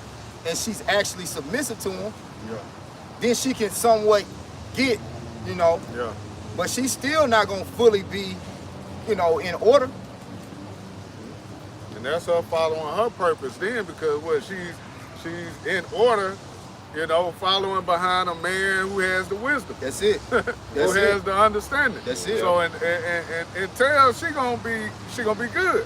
and she's actually submissive to him, Yeah. then she can somewhat get, you know, Yeah. but she's still not gonna fully be, you know, in order. And that's her following her purpose then, because what she's in order, you know, following behind a man who has the wisdom. That's it. Who That's has it. the understanding. That's it. So until she gonna be good.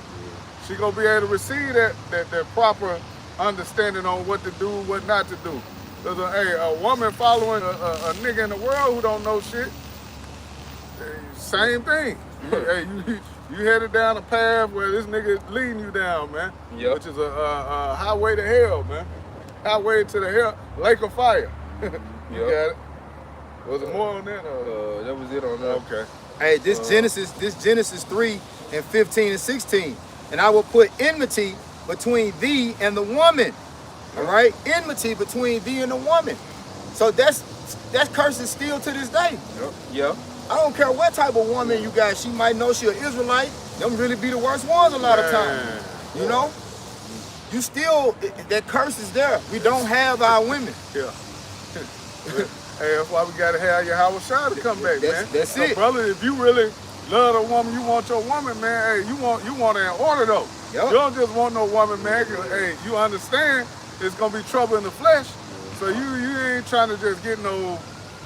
She gonna be able to receive that proper understanding on what to do, what not to do. Cause a woman following a nigga in the world who don't know shit, same thing. You headed down a path where this nigga leading you down, man. Yep. Which is a highway to hell, man. Highway to the hell, lake of fire. You Yep. got it. Was there more on that? That was it on that. Okay. Hey, this Genesis 3 and 15 and 16. And I will put enmity between thee and the woman. All right? Enmity between thee and the woman. So that curse is still to this day. Yep. I don't care what type of woman you got. She might know she an Israelite. Them really be the worst ones a lot of times. Man. You know? You still, that curse is there. We don't have our women. Yeah. Hey, that's why we gotta have your Howard Shaw to come back, man. That's So, it. brother, if you really love a woman, you want your woman, man. Hey, you want her in order though. Yep. You don't just want no woman, man. 'Cause, hey, you understand it's gonna be trouble in the flesh. So you ain't trying to just get no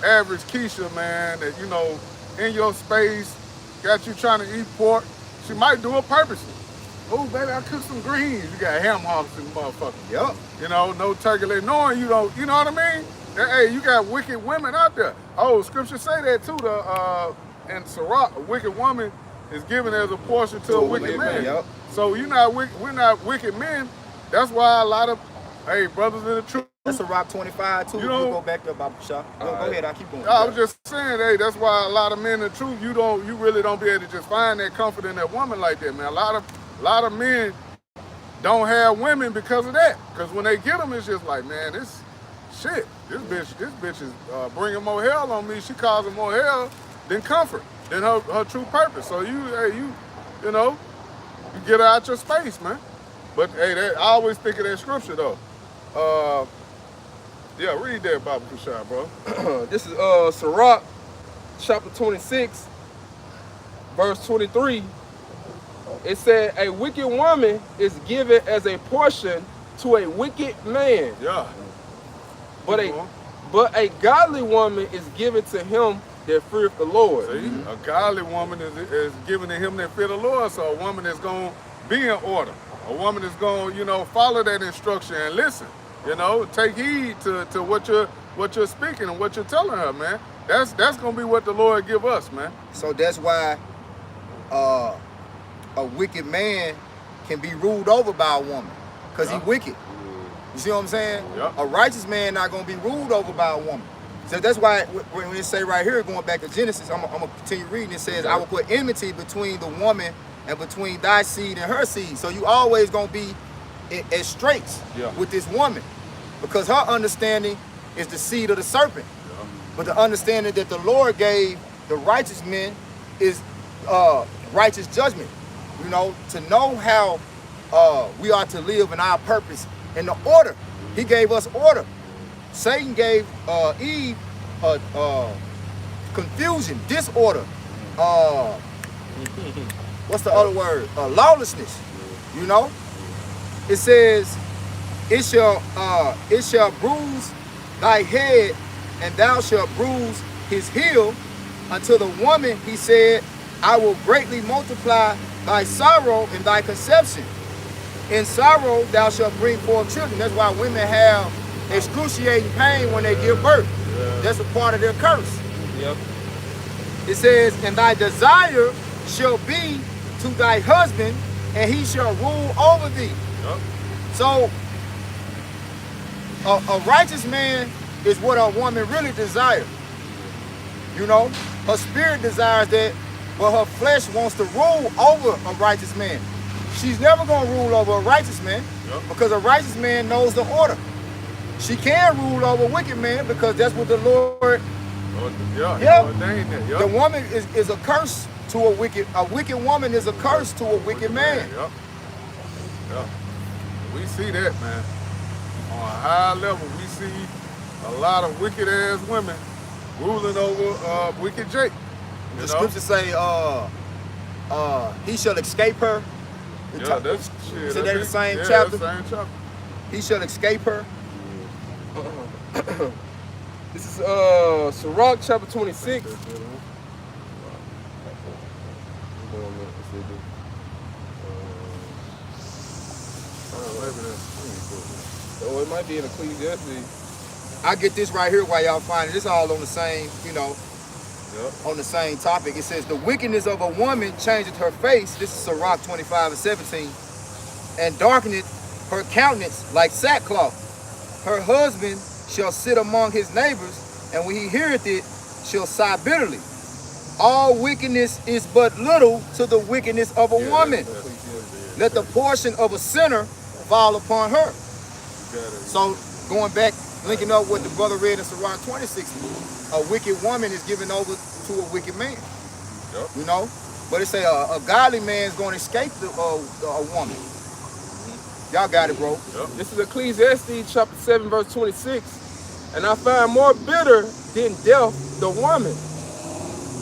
average Keisha, man. That you know in your space, got you trying to eat pork. She might do it purposely. Oh, baby, I cooked some greens. You got ham hocks and motherfucker. Yep. You know, no turkey leg, knowing you don't, you know what I mean? Hey, you got wicked women out there. Oh, scripture say that too. In Sirach, a wicked woman is given as a portion to a wicked man. Yep. So we're not wicked men. That's why a lot of, hey, brothers in the truth. That's a Rock 25 too. You We'll know- go back to Baba Shah. Go ahead, I'll keep going. I was just saying, hey, that's why a lot of men in the truth, you really don't be able to just find that comfort in that woman like that, man. A lot of men don't have women because of that. Because when they get them, it's just like, man, this bitch is bringing more hell on me. She causing more hell than comfort, than her true purpose. So you know, you get her out your space, man. But hey, I always think of that scripture though. Yeah, read that, Baba Kushai, bro. This is Sirach, chapter 26, verse 23. It said, a wicked woman is given as a portion to a wicked man, Yeah. but Keep going. a godly woman is given to him that feareth the Lord. See, a godly woman is given to him that fear the Lord. So a woman is going to be in order. A woman is going to, you know, follow that instruction and listen. You know, take heed to what you're speaking and what you're telling her, man. That's going to be what the Lord give us, man. So that's why a wicked man can be ruled over by a woman, because Yeah. he's wicked. You see what I'm saying? Yeah. A righteous man not gonna be ruled over by a woman. So that's why when it say right here, going back to Genesis, I'm gonna continue reading. It says, I will put enmity between the woman and between thy seed and her seed. So you always gonna be at straits Yeah. with this woman, because her understanding is the seed of the serpent. But the understanding that the Lord gave the righteous men is righteous judgment. You know, to know how we are to live in our purpose and the order. He gave us order. Satan gave Eve confusion, disorder. What's the other word? Lawlessness. You know, it says, it shall bruise thy head, and thou shalt bruise his heel. Unto the woman he said, I will greatly multiply thy sorrow and thy conception. In sorrow thou shalt bring forth children. That's why women have excruciating pain when they give birth. Yeah. That's a part of their curse. Yep. It says, and thy desire shall be to thy husband, and he shall rule over thee. Yup. So, a righteous man is what a woman really desires. You know, her spirit desires that, but her flesh wants to rule over a righteous man. She's never gonna rule over a righteous man because a righteous man knows the order. She can rule over a wicked man because that's what the Lord. Yeah. Ordained that. Yup. The woman is a curse to a wicked woman is a curse to a wicked man. Yup. Yup. We see that, man. On a high level, we see a lot of wicked ass women ruling over wicked Jake. You The know? scriptures say, he shall escape her. Yeah, that's shit. So they're the same yeah, chapter. Same chapter. He shall escape her. This is Sirach chapter 26. Oh, it might be in Ecclesiastes. I get this right here while y'all find it. It's all on the same, on the same topic. It says, the wickedness of a woman changeth her face. This is Sirach 25:17. And darkeneth her countenance like sackcloth. Her husband shall sit among his neighbors, and when he heareth it, shall sigh bitterly. All wickedness is but little to the wickedness of a woman. Let the portion of a sinner fall upon her. So going back, linking up what the brother read in Sirach 26, a wicked woman is given over to a wicked man. Yep. You know? But it say a godly man is going to escape a woman. Y'all got it, bro. Yep. This is Ecclesiastes chapter 7, verse 26. And I find more bitter than death the woman,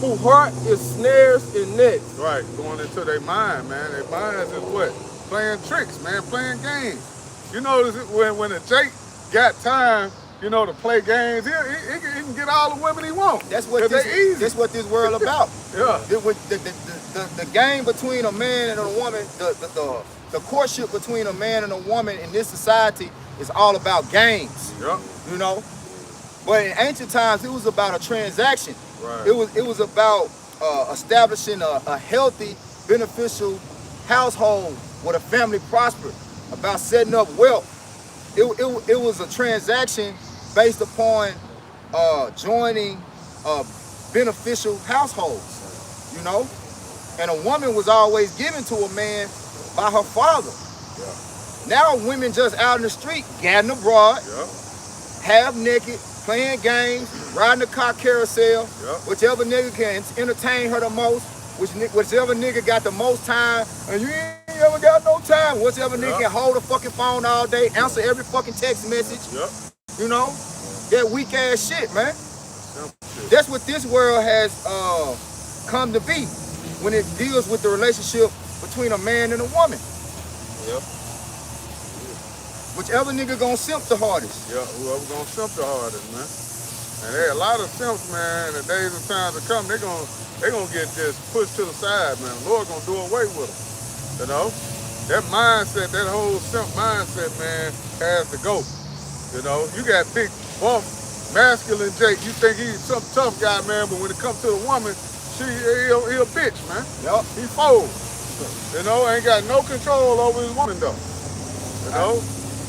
whose heart is snares and nets. Right, going into their mind, man. Their minds is what? Playing tricks, man, playing games. You notice it when a Jake got time, to play games, he can get all the women he wants. That's what that's what this world about. Yeah. The game between a man and a woman, the courtship between a man and a woman in this society is all about games. Yep. You know? But in ancient times, it was about a transaction. Right. It was about establishing a healthy, beneficial household where the family prospered, about setting up wealth. It was a transaction based upon joining beneficial households, And a woman was always given to a man by her father. Yeah. Now women just out in the street, gadding abroad, half naked, playing games, riding the car carousel, whichever nigga can entertain her the most, whichever nigga got the most time, and you ain't ever got no time, whichever nigga can hold the fucking phone all day, answer every fucking text message, that weak ass shit, man. That's what this world has come to be when it deals with the relationship between a man and a woman. Yep. Whichever nigga gonna simp the hardest. Yeah, whoever gonna simp the hardest, man. And there are a lot of simps, man. The days and times to come, they gonna get just pushed to the side, man. The Lord gonna do away with them. That mindset, that whole simp mindset, man, has to go. You got big, bump, masculine Jake. You think he's some tough guy, man, but when it comes to the woman, he a bitch, man. Yep. He folds. Ain't got no control over his woman though.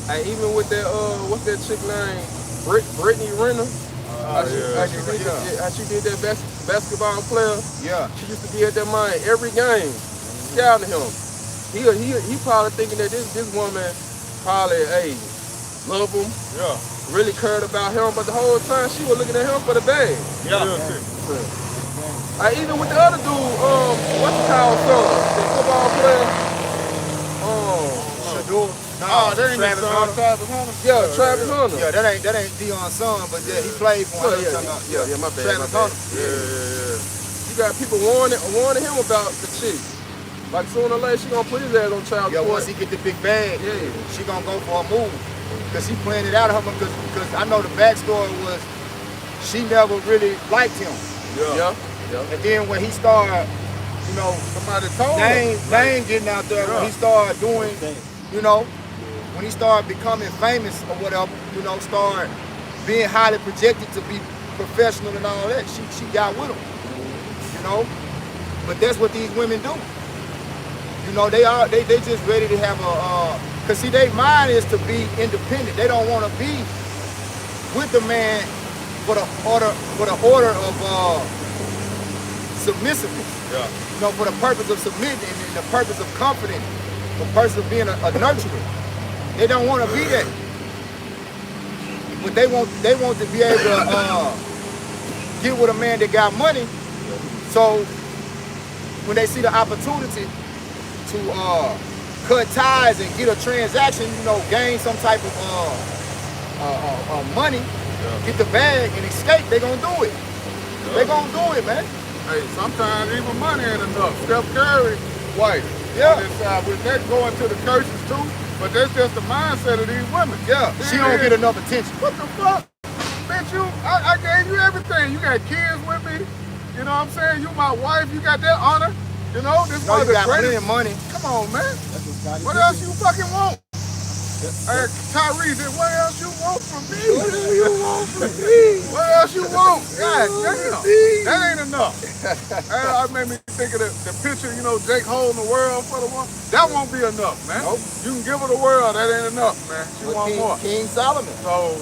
And even with that, what's that chick name? Brittany Renner. How she did that basketball player. Yeah. She used to be at that mine every game, scouting him. He probably thinking that this woman probably, love him. Yeah. Really cared about him, but the whole time she was looking at him for the bag. Yeah. Even with the other dude, what's the called son? The football player. Shador. No, that ain't Travis Hunter. Yeah, Travis Hunter. Yeah, that ain't Deion's son, but yeah, he played for him. Yeah, my bad. Travis Hunter. Yeah. You got people warning him about the chick. Like sooner or later, she gonna put his ass on child support. Yeah, once he get the big bag, she gonna go for a move. Because she planned it out of him, because I know the backstory was she never really liked him. Yeah. And then when he started, somebody told him. They ain't getting out there. When he started doing, when he started becoming famous or whatever, started being highly projected to be professional and all that, she got with him. But that's what these women do. You know, they just ready to have a, cause see, their mind is to be independent. They don't want to be with the man for the order of submissiveness. Yeah. You know, for the purpose of submitting and the purpose of comforting, the purpose of being a nurturer. They don't want to be that. But they want to be able to get with a man that got money. So when they see the opportunity to cut ties and get a transaction, you know, gain some type of money, get the bag and escape, they gonna do it. They gonna do it, man. Hey, sometimes even money ain't enough. Steph Curry, wife. Yeah. With that going to the curses too, but that's just the mindset of these women. Yeah, she don't get enough attention. What the fuck? Bitch, I gave you everything. You got kids with me. You know what I'm saying? You my wife. You got that honor. You know, this No, one of you the got plenty greatest. of money. Come on, man. That's what Scottie What Pippen else you fucking want? Tyrese, what else you want from me? What do you want from me? What else you want? God damn. That ain't enough. That made me think of the picture, you know, Jake holding the world for the one. That won't be enough, man. Nope. You can give her the world, that ain't enough, man. She But want more. King Solomon. So,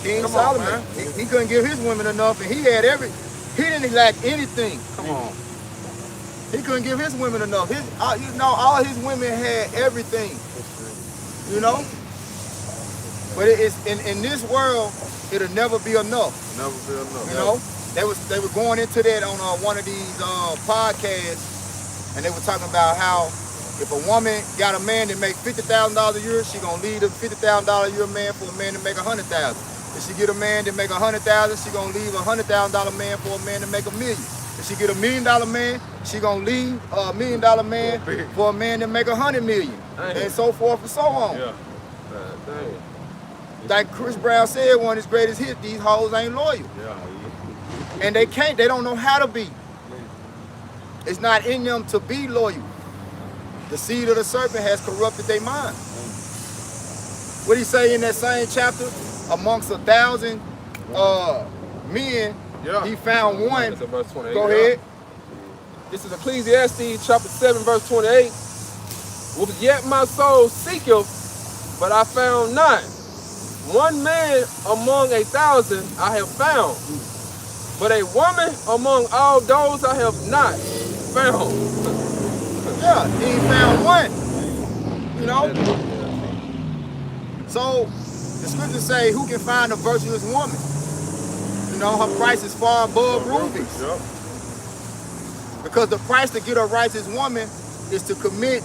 King come on, Solomon. man. He couldn't give his women enough, and he didn't lack anything. Come on. He couldn't give his women enough. All his women had everything. You know? But it's in this world, it'll never be enough. Never be enough. You know? They were going into that on one of these podcasts, and they were talking about how if a woman got a man that make $50,000 a year, she gonna leave a $50,000 a year man for a man to make $100,000. If she get a man that make $100,000, she gonna leave a $100,000 man for a man to make $1 million. If she get $1 million man, she gonna leave a $1 million man for a man that make $100 million, and so forth and so on. Yeah. Dang. Like Chris Brown said, one of his greatest hits, these hoes ain't loyal. Yeah. And they don't know how to be. It's not in them to be loyal. The seed of the serpent has corrupted their mind. What he say in that same chapter? Amongst 1,000 men, Yeah. he found one. That's in verse 28. Go ahead. This is Ecclesiastes chapter 7, verse 28. With yet my soul seeketh, but I found not. One man among 1,000 I have found, but a woman among all those I have not found. Yeah, he found one. You know? So the scriptures say, who can find a virtuous woman? You know, her price is far above rubies. Yep. Because the price to get a righteous woman is to commit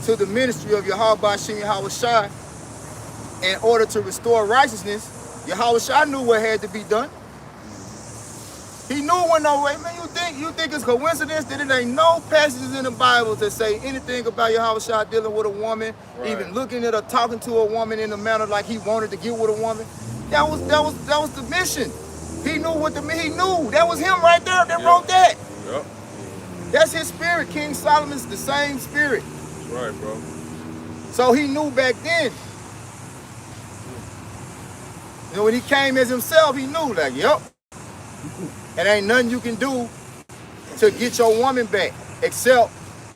to the ministry of Yahweh Shem Yahweh Shai. In order to restore righteousness, Yahweh Shai knew what had to be done. He knew when no way, man. You think it's coincidence that it ain't no passages in the Bible that say anything about Yahweh Shai dealing with a woman, Right. even looking at her, talking to a woman in a manner like he wanted to get with a woman. That was the mission. He knew he knew. That was him right there that wrote that. Yep. That's his spirit. King Solomon's the same spirit. That's right, bro. So he knew back then. You know, when he came as himself, he knew, like, yep, it ain't nothing you can do to get your woman back, except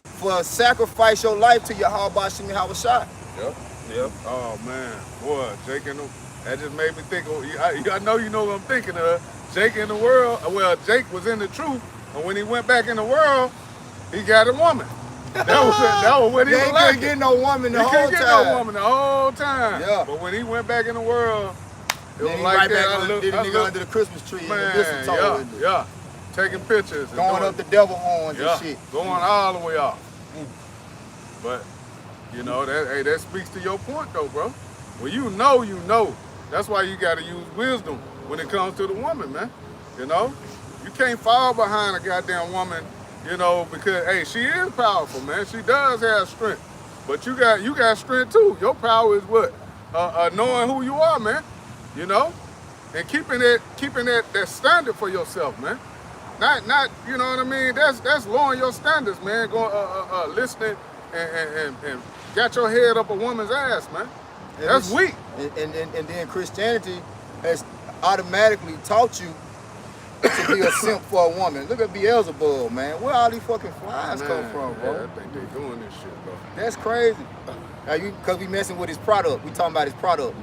for sacrifice your life to Yahweh Shem Yahweh Shai. Yep. Yep. Oh man, boy, Jake in the, that just made me think. I know you know what I'm thinking of. Jake in the world. Well, Jake was in the truth, and when he went back in the world, he got a woman. That was what he They was ain't like. couldn't get no woman the He whole couldn't time. get no woman the whole time. Yeah. But when he went back in the world, it Then was he like right that. back I looked- did a I nigga looked- under the Christmas tree and the Man, mistletoe. yeah, taking pictures, and Going doing- up the devil horns yeah, and shit. going all the way off. But you know that speaks to your point though, bro. When you know. That's why you got to use wisdom when it comes to the woman, man. You know, you can't fall behind a goddamn woman, you know, because hey, she is powerful, man. She does have strength, but you got strength too. Your power is what? Knowing who you are, man. You know, and keeping that standard for yourself, man. Not you know what I mean. That's lowering your standards, man. Going listening and got your head up a woman's ass, man. That's weak. And then Christianity has automatically taught you to be a simp for a woman. Look at Beelzebub, man. Where all these fucking flies come from, bro? Yeah, I think they doing this shit, bro. That's crazy. Now because we messing with his product. We talking about his product.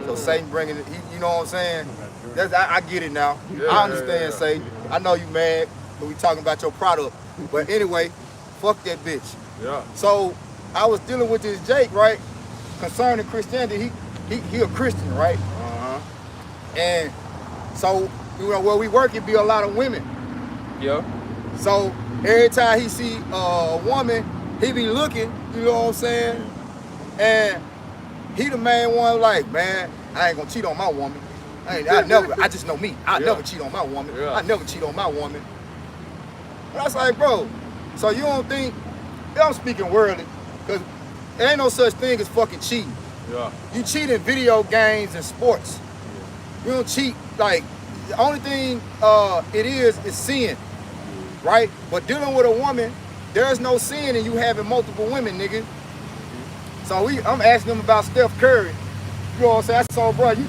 So Satan bringing it, you know what I'm saying? I get it now. Yeah, I understand, yeah. Satan. I know you mad, but we talking about your product. But anyway, fuck that bitch. Yeah. So I was dealing with this Jake, right? Concerning Christianity, he a Christian, right? Uh-huh. And so, you know, where we work, it be a lot of women. Yeah. So every time he see a woman, he be looking, you know what I'm saying? And he the main one like, man, I ain't gonna cheat on my woman. I just know me. I never cheat on my woman. Yeah. I never cheat on my woman. And I was like, bro, so you don't think, I'm speaking worldly, because there ain't no such thing as fucking cheating. Yeah. You cheat in video games and sports. You don't cheat, like, the only thing it is sin, right? But dealing with a woman, there's no sin in you having multiple women, nigga. So I'm asking them about Steph Curry. You know what I'm saying? I said, so, bro, you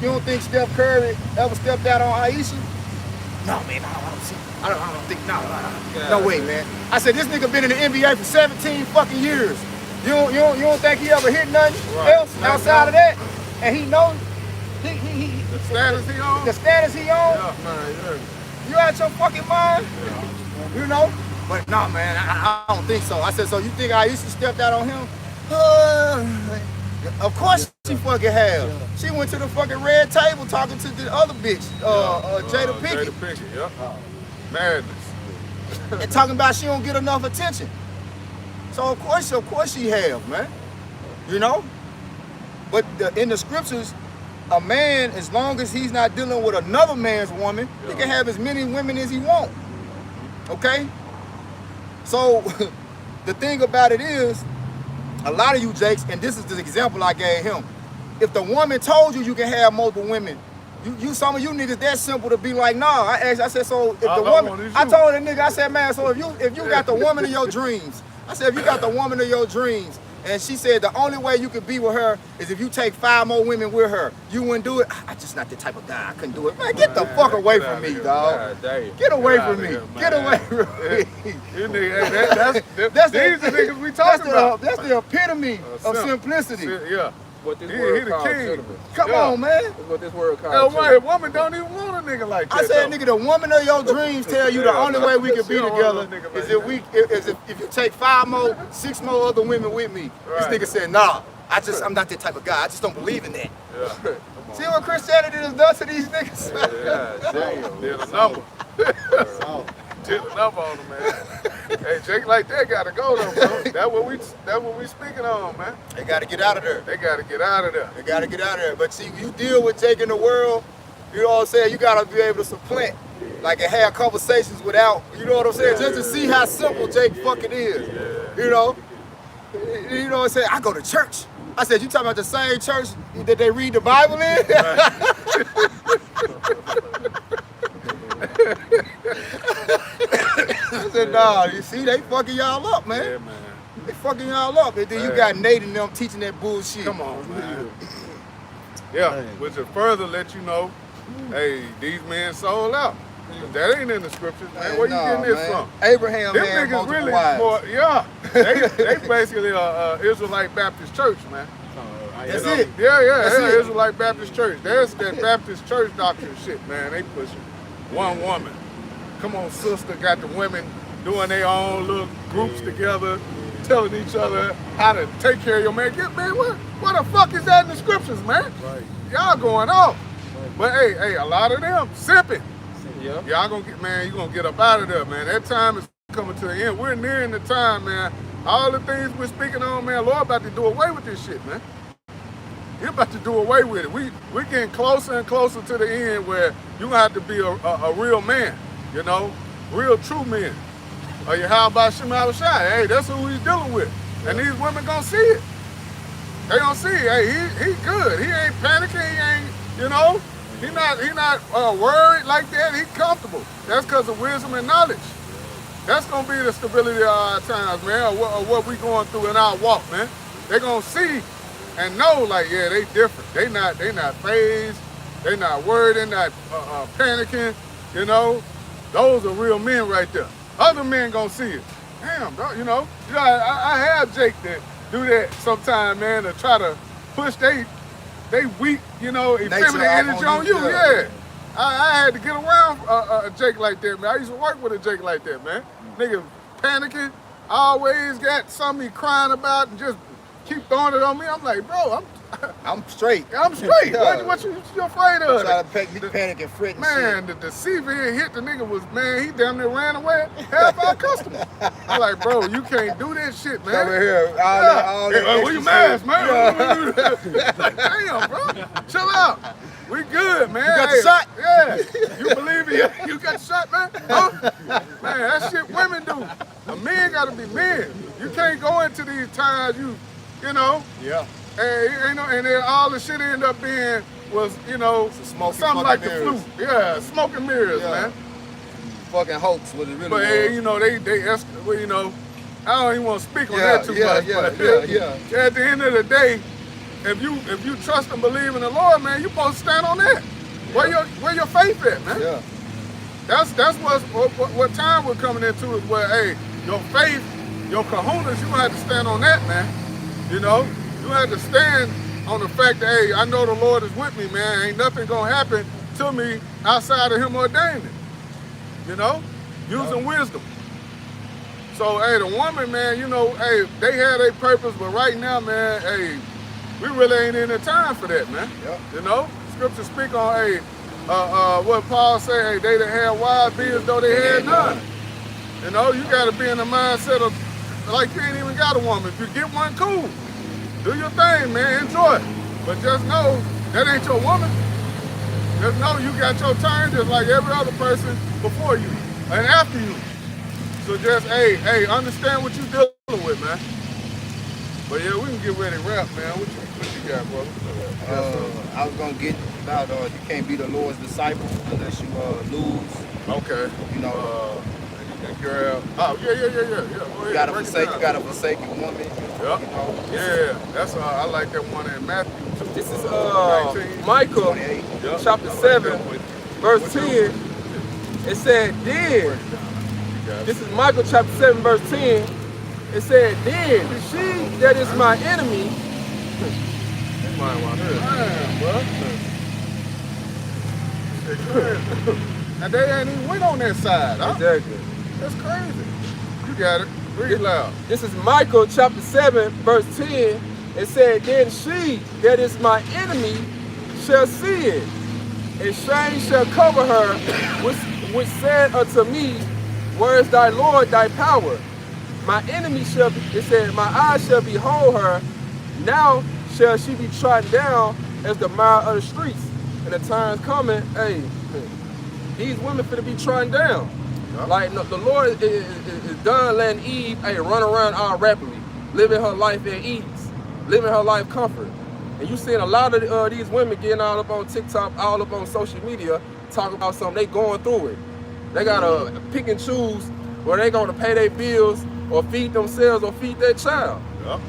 don't think Steph Curry ever stepped out on Aisha? No, man, I don't see. I don't think, no way, man. I said, this nigga been in the NBA for 17 fucking years. You don't think he ever hit nothing else outside of that? And he knows The status he on? the status he on. Yeah, man, yeah. You out your fucking mind? You know? But nah, man, I don't think so. I said, so you think Aisha stepped out on him? Of course she fucking have. She went to the fucking red table talking to the other bitch, Jada Pinkett, Jada Pinkett, yep. Madness. and talking about she don't get enough attention. So of course she have, man. You know? But in the scriptures, a man, as long as he's not dealing with another man's woman, he can have as many women as he want. Okay? So the thing about it is, a lot of you Jakes, and this is the example I gave him. If the woman told you can have multiple women, you some of you niggas that simple to be like, nah. I said, so if the woman, I told the nigga, I said, man, so if you got the woman of your dreams, I said, if you got the woman of your dreams, and she said the only way you could be with her is if you take 5 more women with her, you wouldn't do it? I just not the type of guy, I couldn't do it. Man, get the fuck away from me, dog. Get away from me. Get away from me. You nigga, these the niggas we talking about. That's the epitome of simplicity. Yeah. What this He world the called king. gentlemen. Come on, man. That's what this world Hell, called right, a gentlemen. woman don't even want a nigga like that. I said, though. nigga, the woman of your dreams tell you the only way we can be She don't want together no nigga is like if you take 5 more, 6 more other women with me. Right. This nigga said, nah, I'm not that type of guy. I just don't believe in that. Yeah. See what Christianity has done to these niggas? Yeah, damn. Did a number. Did a number on him, man. Hey, Jake like that gotta go though, bro. That's what we speaking on, man. They gotta get out of there. They gotta get out of there. They gotta get out of there. But see, you deal with Jake in the world, you know what I'm saying? You gotta be able to supplant, like, and have conversations without, you know what I'm saying? Just to see how simple Jake fucking is. You know? You know what I'm saying? I go to church. I said, you talking about the same church that they read the Bible in? I said, nah, you see, they fucking y'all up, man. Yeah, man. They fucking y'all up. And then you got Nate and them teaching that bullshit. Come on, man. Yeah, which will further let you know, hey, these men sold out. That ain't in the scriptures, man. Where you getting this from? Abraham Them had niggas multiple really wives. more, yeah. They basically Israelite Baptist church, man. That's You know? it. Yeah, That's it. Israelite Baptist church. There's that Baptist church doctrine shit, man. They pushing one woman. Come on, sister, got the women doing their own little groups together, telling each other how to take care of your man. Man, what the fuck is that in the scriptures, man? Right. Y'all going off. But hey, a lot of them simping. Yeah. Y'all gonna get, man, you gonna get up out of there, man. That time is coming to the end. We're nearing the time, man. All the things we're speaking on, man, Lord about to do away with this shit, man. He's about to do away with it. We're getting closer and closer to the end where you're gonna have to be a real man, you know, real true men. Or you how about Shema Shai? Hey, that's who he's dealing with. And these women gonna see it. They gonna see it. Hey, he good. He ain't panicking, he ain't, you know, he not worried like that. He comfortable. That's because of wisdom and knowledge. That's gonna be the stability of our times, man, or what we going through in our walk, man. They gonna see and know, like, yeah, they different. They not phased. They not worried. They not panicking. You know, those are real men right there. Other men gonna see it. Damn, bro, you know I have Jake that do that sometime, man, to try to push they weak, you know, effeminate energy on you. Yeah. I had to get around a Jake like that, man. I used to work with a Jake like that, man. Nigga panicking, always got something he crying about and just keep throwing it on me. I'm like, bro, I'm straight. I'm straight. What you afraid of? Try to make me panic and fret and Man, shit. the CV hit the nigga was, man, he damn near ran away half our customers. I'm like, bro, you can't do that shit, man. Over here, all that Hey, where you mask, man? Like, damn, bro, chill out. We good, man. You got the shot? Yeah. You believe it? You got the shot, man? Huh? Man, that shit women do. A man gotta be men. You can't go into these times, you know. Yeah. And then all the shit end up being was, you know, something like the flu. Yeah, smoke and mirrors, man. Fucking hoax, what it really But was. you know, well, you know, I don't even want to speak on that too much. Yeah. At the end of the day, if you trust and believe in the Lord, man, you supposed to stand on that. Where your faith at, man? Yeah. That's what time we're coming into is where, hey, your faith, your kahunas, you gonna have to stand on that, man. You know, you have to stand on the fact that, hey, I know the Lord is with me, man. Ain't nothing gonna happen to me outside of Him ordaining it. You know, using wisdom. So, hey, the woman, man, you know, hey, they had a purpose, but right now, man, hey, we really ain't in the time for that, man. Yep. You know, Scripture speak on, hey, what Paul say, hey, they that had wives be as though they had none. You know, you got to be in the mindset of, like, you ain't even got a woman. If you get one, cool. Do your thing, man, enjoy it. But just know, that ain't your woman. Just know you got your turn just like every other person before you and after you. So just, hey, understand what you're dealing with, man. But yeah, we can get ready to wrap, man. What you got, brother? I was gonna get about you can't be the Lord's disciple unless you lose. Okay. You know, girl. Oh, yeah. Go ahead. you gotta forsake your woman. Yep. You know, Yeah, that's I like that one in Matthew too. This is 19. Michael 28. Yep. chapter I like 7, that one. verse 10. It said, then. This is Michael chapter 7, verse 10. It said, then she that is my enemy. Man, bro. And they ain't even went on that side, huh? Exactly. That's crazy. You got it. Read loud. This is Michael chapter 7, verse 10. It said, then she that is my enemy shall see it, and shame shall cover her, which said unto me, where is thy Lord, thy power? My enemy shall be, it said, my eyes shall behold her. Now shall she be trodden down as the mire of the streets. And the time's coming, hey, these women finna be trodden down. Yep. Like, no, the Lord is done letting Eve, hey, run around all rapidly, living her life at ease, living her life comfort. And you seeing a lot of these women getting all up on TikTok, all up on social media, talking about something, they going through it. They gotta pick and choose where they gonna pay their bills or feed themselves or feed their child. Yep.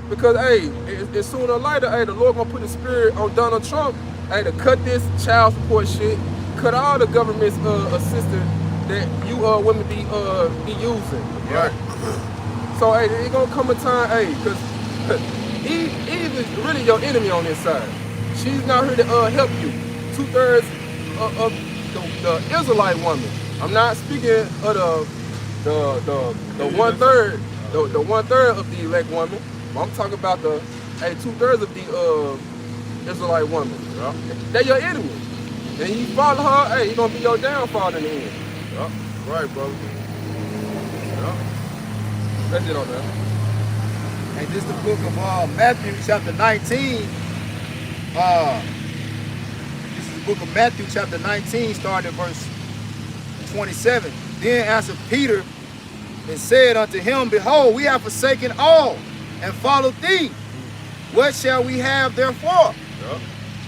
Because, hey, it's sooner or later, hey, the Lord gonna put the spirit on Donald Trump, hey, to cut this child support shit, cut all the government's assistance that you women be using. Right. So, hey, it gonna come a time, hey, because Eve is really your enemy on this side. She's not here to help you. 2/3 of the Israelite woman. I'm not speaking of the 1/3, the 1/3 of the elect woman. I'm talking about the 2/3 of the Israelite woman. Yep. They're your enemy. And you follow her, hey, you're gonna be your downfall in the end. Yep. Right, brother. Yep. That's it on that. And this the book of Matthew chapter 19. This is the book of Matthew chapter 19, starting at verse 27. Then answered Peter and said unto him, behold, we have forsaken all and followed thee. What shall we have therefore? Yep.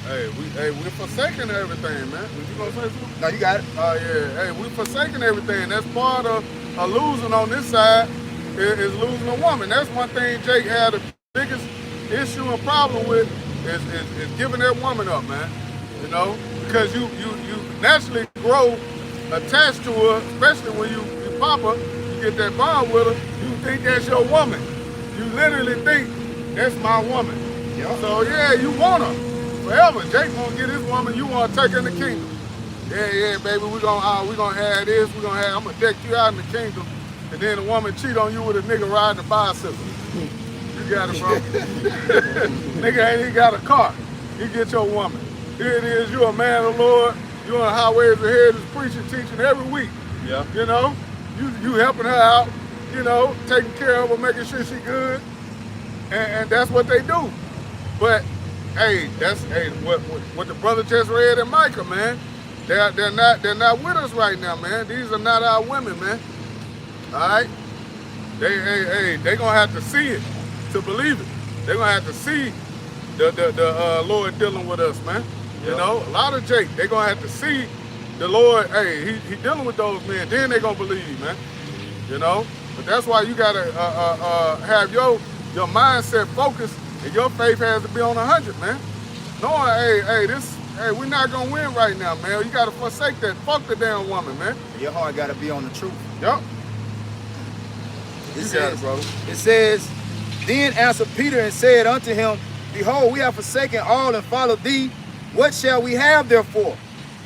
Hey, we're forsaking everything, man. Was you gonna say something? No, you got it. Oh yeah. Hey, we're forsaking everything. That's part of a losing on this side is losing a woman. That's one thing Jake had the biggest issue and problem with is giving that woman up, man. You know, because you naturally grow attached to her, especially when you pop her, you get that bond with her, you think that's your woman. You literally think that's my woman. Yeah. So yeah, you want her forever. Jake won't get his woman, you want to take her in the kingdom. Yeah, baby, we gonna have this, I'm gonna deck you out in the kingdom, and then the woman cheat on you with a nigga riding a bicycle. You got it, bro. Nigga ain't even got a car. You get your woman. Here it is, you a man of the Lord, you on the highways ahead, is preaching, teaching every week. Yeah. You know, you helping her out, you know, taking care of her, making sure she good, and that's what they do. But hey, that's what the brother just read in Micah, man. They're not with us right now, man. These are not our women, man. All right, they gonna have to see it to believe it. They gonna have to see the Lord dealing with us, man. You know, a lot of Jake, they gonna have to see the Lord. Hey, he dealing with those men. Then they gonna believe, man. You know, but that's why you gotta have your mindset focused, and your faith has to be on 100, man. Knowing, we're not gonna win right now, man. You gotta forsake that. Fuck the damn woman, man. Your heart got to be on the truth. Yup. It says, then answered Peter and said unto him, behold, we have forsaken all and followed thee. What shall we have therefore?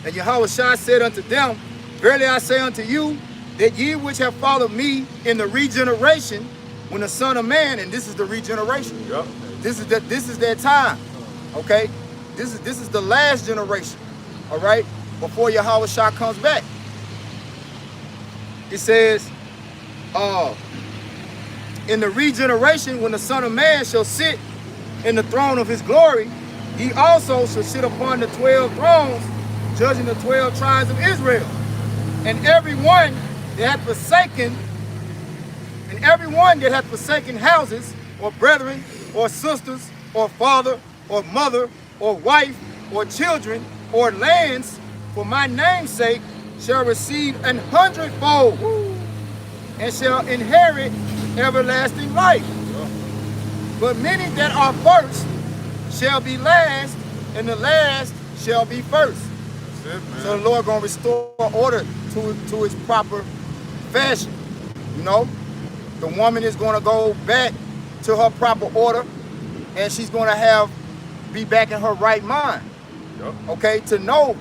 And Yahushua said unto them, verily I say unto you, that ye which have followed me in the regeneration, when the Son of Man, and this is the regeneration. Yep. This is their time. Okay? This is the last generation. All right? Before Yahushua comes back. It says, in the regeneration, when the Son of Man shall sit in the throne of his glory, he also shall sit upon the 12 thrones, judging the 12 tribes of Israel. And everyone that hath forsaken houses, or brethren, or sisters, or father, or mother, or wife, or children, or lands, for my name's sake, shall receive 100-fold, and shall inherit everlasting life. But many that are first shall be last, and the last shall be first. That's it, man. So the Lord gonna restore order to its proper fashion. You know, the woman is gonna go back to her proper order, and she's gonna be back in her right mind. Yep. Okay, to know.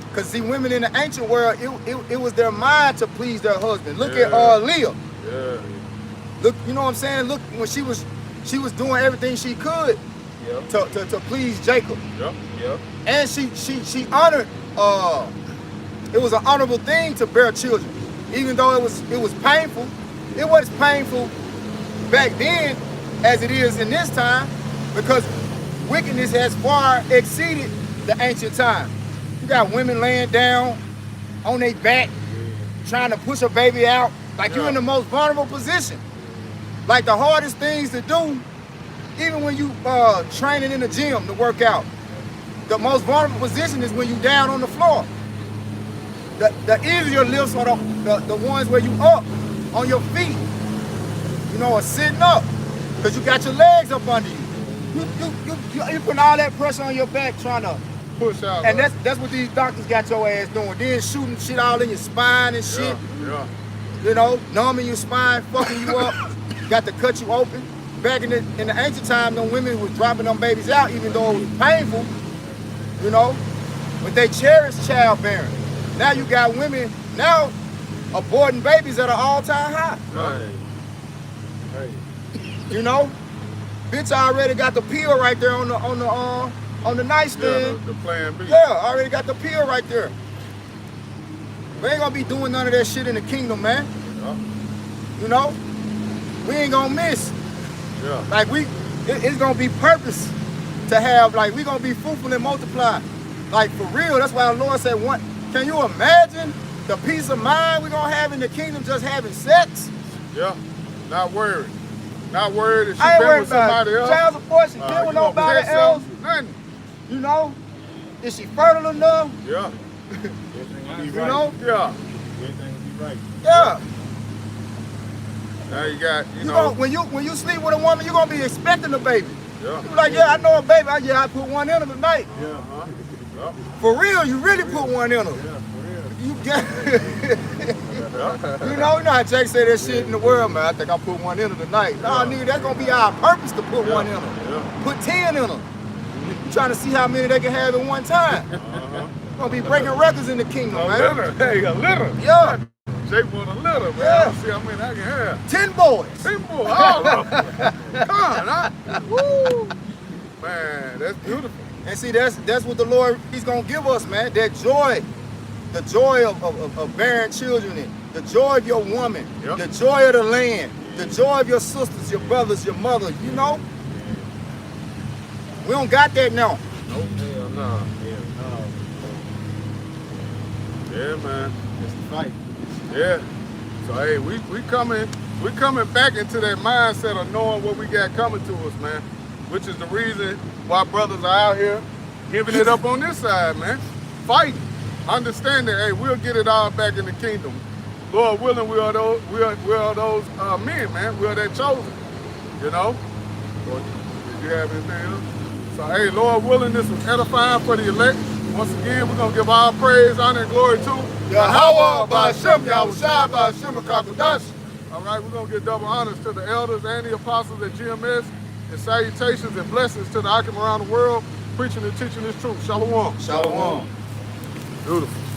Because see, women in the ancient world, it was their mind to please their husband. Look at Leah. Yeah. Look, you know what I'm saying? Look, when she was doing everything she could to please Jacob. Yep. Yep. And she honored. It was an honorable thing to bear children, even though it was painful. It was painful back then as it is in this time, because wickedness has far exceeded the ancient time. You got women laying down on their back, trying to push a baby out. Like you're in the most vulnerable position. Like the hardest things to do, even when you training in the gym to work out, the most vulnerable position is when you down on the floor. The easier lifts are the ones where you up on your feet, you know, or sitting up, because you got your legs up under you. You putting all that pressure on your back trying to Push out. and that's what these doctors got your ass doing. Then shooting shit all in your spine and shit. Yeah. You know, numbing your spine, fucking you up. Got to cut you open. Back in the ancient time, them women was dropping them babies out, even though it was painful. You know, but they cherished childbearing. Now you got women now aborting babies at an all-time high. Right. You know, bitch already got the pill right there on the nightstand. Yeah, the plan B. Yeah, already got the pill right there. We ain't gonna be doing none of that shit in the kingdom, man. Yeah. You know, we ain't gonna miss. Yeah. Like it's gonna be purpose to have. Like we gonna be fruitful and multiply. Like for real. That's why the Lord said, "What? Can you imagine the peace of mind we gonna have in the kingdom just having sex?" Yeah. Not worried. Not worried if she I ain't been worried with about somebody it. else. Child's abortion, been You with gonna nobody protect else. something? Nothing. You know, is she fertile enough? Yeah. You know? Yeah. Everything will be right. Yeah. Now you got, you You know. gonna, when you sleep with a woman, you're gonna be expecting a baby. Yeah. You be like, yeah, I know a baby. I put one in her tonight. Yeah. For real, you really put one in her. Yeah, for real. you get you know how Jake say that shit in the world, man. I think I put one in her tonight. Nah, nigga, that's gonna be our purpose to put one in her. Yeah. Put 10 in her. You trying to see how many they can have at one time. Gonna be breaking records in the kingdom, A man. litter. Hey, a litter. Yeah. Jake want a litter, man. Yeah. Let's see how many I can have. 10 boys. Simple, all of them. Come on, huh? Woo. Man, that's beautiful. And see, that's what the Lord, he's gonna give us, man. That joy. The joy of bearing children, and the joy of your woman, Yep. the joy of the land, the joy of your sisters, your brothers, your mother, you know? We don't got that now. Nope, hell no. Yeah, man. It's the fight. Yeah. So hey, we coming back into that mindset of knowing what we got coming to us, man. Which is the reason why brothers are out here giving it up on this side, man. Fighting. Understanding, hey, we'll get it all back in the kingdom. Lord willing, we are those men, man. We are that chosen. You know? Or, did you have anything else? So hey, Lord willing, this was edifying for the elect. Once again, we're gonna give all praise, honor, and glory to Yahweh, Ba'ashem, Yahushua, Ba'ashem, Kakadash. all right, we're going to give double honors to the elders and the apostles at GMS, and salutations and blessings to the Akim around the world, preaching and teaching this truth. Shalom. Shalom. Beautiful.